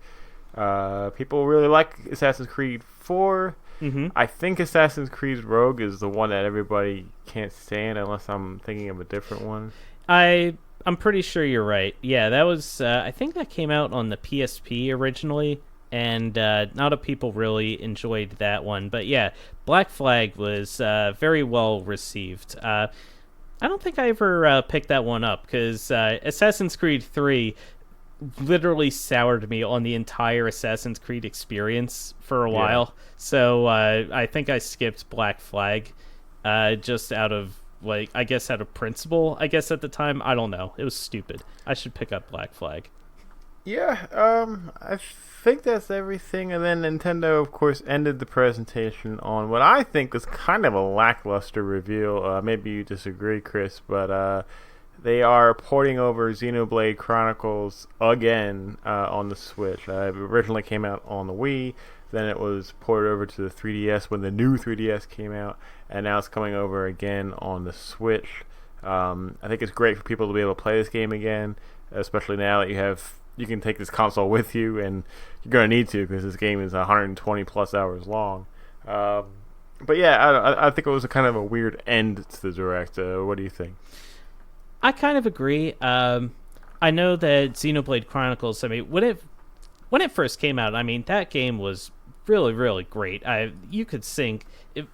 People really like Assassin's Creed 4. Mm-hmm. I think Assassin's Creed Rogue is the one that everybody can't stand unless I'm thinking of a different one. I'm pretty sure you're right. Yeah, that was I think that came out on the PSP originally, and not a lot of people really enjoyed that one. But yeah, Black Flag was very well received. I don't think I ever picked that one up because Assassin's Creed 3 literally soured me on the entire Assassin's Creed experience for a while. So I think I skipped Black Flag just out of, like, I guess out of principle, I guess at the time. I don't know. It was stupid. I should pick up Black Flag. Yeah, I think that's everything. And then Nintendo, of course, ended the presentation on what I think was kind of a lackluster reveal. Maybe you disagree, Chris, but they are porting over Xenoblade Chronicles again on the Switch. It originally came out on the Wii, then it was ported over to the 3DS when the new 3DS came out, and now it's coming over again on the Switch. I think it's great for people to be able to play this game again, especially now that you can take this console with you, and you're going to need to because this game is 120 plus hours long. But yeah, I think it was a kind of a weird end to the Direct. What do you think? I kind of agree. I know that Xenoblade Chronicles, I mean, when it first came out, I mean, that game was really, really great. You could sink,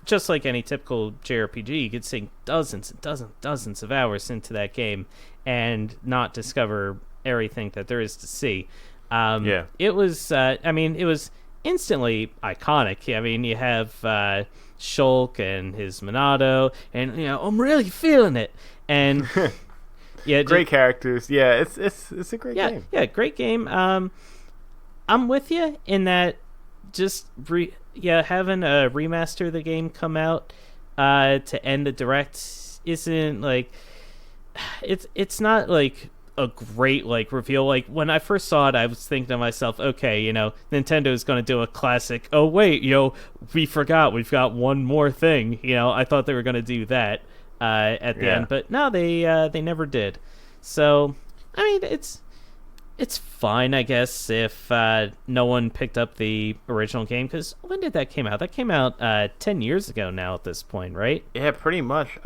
just like any typical JRPG, you could sink dozens and dozens of hours into that game and not discover everything that there is to see. It was, I mean, it was instantly iconic. I mean, you have Shulk and his Monado, and, I'm really feeling it. And yeah, great characters. Yeah, it's a great game. Yeah, great game. I'm with you in that. Just having a remaster of the game come out to end the Direct isn't like it's not like a great like reveal. Like when I first saw it, I was thinking to myself, okay, Nintendo is going to do a classic. Oh wait, we forgot. We've got one more thing. I thought they were going to do that at the end, but no, they never did. So I mean, it's fine, I guess, if no one picked up the original game, because when did that came out? That came out 10 years ago now at this point, right? Yeah, pretty much.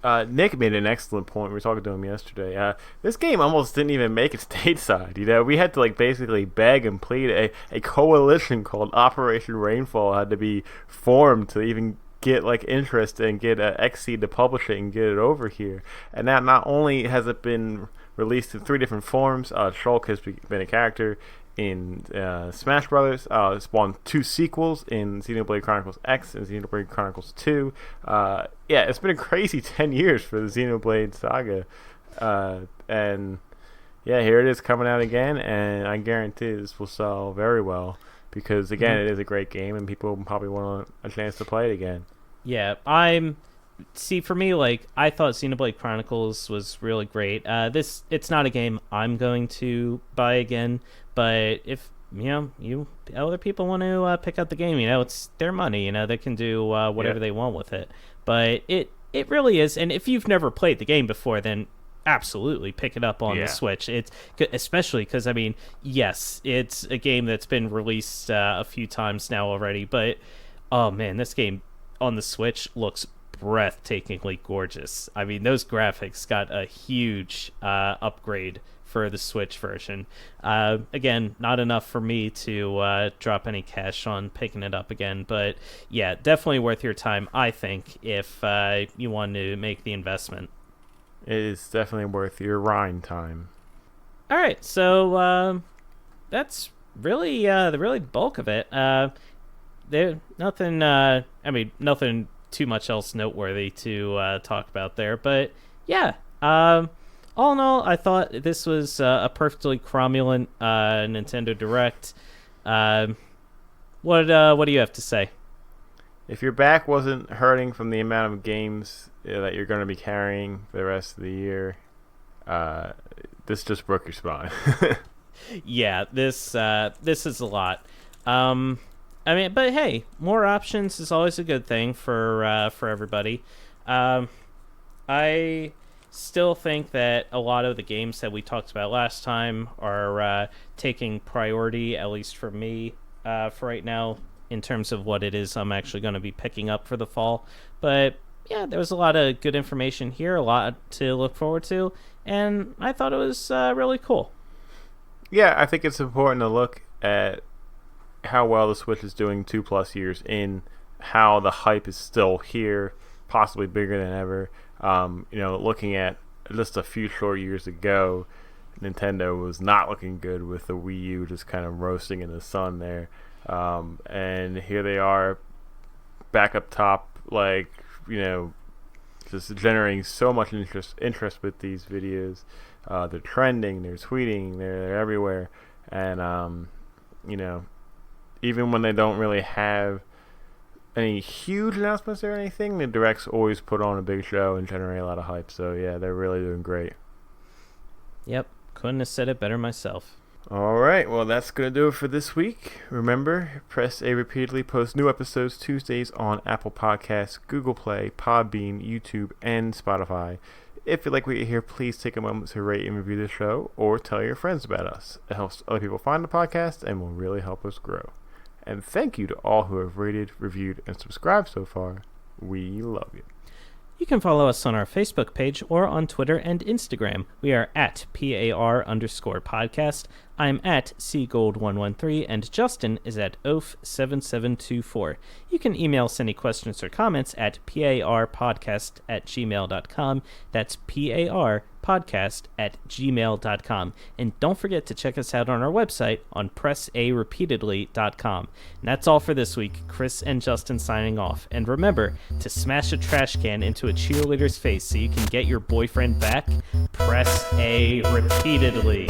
Nick made an excellent point. We were talking to him yesterday. This game almost didn't even make it stateside. We had to basically beg and plead. A coalition called Operation Rainfall had to be formed to even get interest and get XSEED to publish it and get it over here. And now not only has it been released in 3 different forms. Shulk has been a character in Smash Brothers. It spawned 2 sequels in Xenoblade Chronicles X and Xenoblade Chronicles 2. It's been a crazy 10 years for the Xenoblade saga. And yeah, here it is coming out again, and I guarantee this will sell very well because, again, it is a great game and people probably want a chance to play it again. Yeah, See, for me, I thought Xenoblade Chronicles was really great. It's not a game I'm going to buy again, but if other people want to pick up the game, it's their money. They can do whatever they want with it. But it really is, and if you've never played the game before, then absolutely pick it up on the Switch. It's especially because yes, it's a game that's been released a few times now already, but oh man, this game on the Switch looks breathtakingly gorgeous. Those graphics got a huge upgrade for the Switch version. Again, not enough for me to drop any cash on picking it up again, but yeah, definitely worth your time, I think, if you want to make the investment. It is definitely worth your Rhine time. All right, so that's really the really bulk of it. There nothing. Nothing too much else noteworthy to talk about there, but yeah, all in all, I thought this was a perfectly cromulent Nintendo Direct. What do you have to say? If your back wasn't hurting from the amount of games that you're going to be carrying for the rest of the year, this just broke your spine. Yeah, this is a lot. I mean, but hey, more options is always a good thing for everybody. I still think that a lot of the games that we talked about last time are taking priority, at least for me, for right now, in terms of what it is I'm actually going to be picking up for the fall. But yeah, there was a lot of good information here, a lot to look forward to, and I thought it was really cool. Yeah, I think it's important to look at how well the Switch is doing 2+ years in, how the hype is still here, possibly bigger than ever. Looking at just a few short years ago, Nintendo was not looking good with the Wii U just kind of roasting in the sun there. And here they are back up top, just generating so much interest with these videos. They're trending, they're tweeting, they're everywhere. And, even when they don't really have any huge announcements or anything, the Directs always put on a big show and generate a lot of hype. So, yeah, they're really doing great. Yep, couldn't have said it better myself. All right, well, that's going to do it for this week. Remember, Press A repeatedly posts new episodes Tuesdays on Apple Podcasts, Google Play, Podbean, YouTube, and Spotify. If you like what you hear, please take a moment to rate and review the show or tell your friends about us. It helps other people find the podcast and will really help us grow. And thank you to all who have rated, reviewed, and subscribed so far. We love you. You can follow us on our Facebook page or on Twitter and Instagram. We are at PAR_podcast. I'm at cgold113, and Justin is at oaf7724. You can email us any questions or comments at parpodcast@gmail.com. That's parpodcast@gmail.com. And don't forget to check us out on our website on pressarepeatedly.com. And that's all for this week. Chris and Justin signing off. And remember to smash a trash can into a cheerleader's face so you can get your boyfriend back. Press A repeatedly.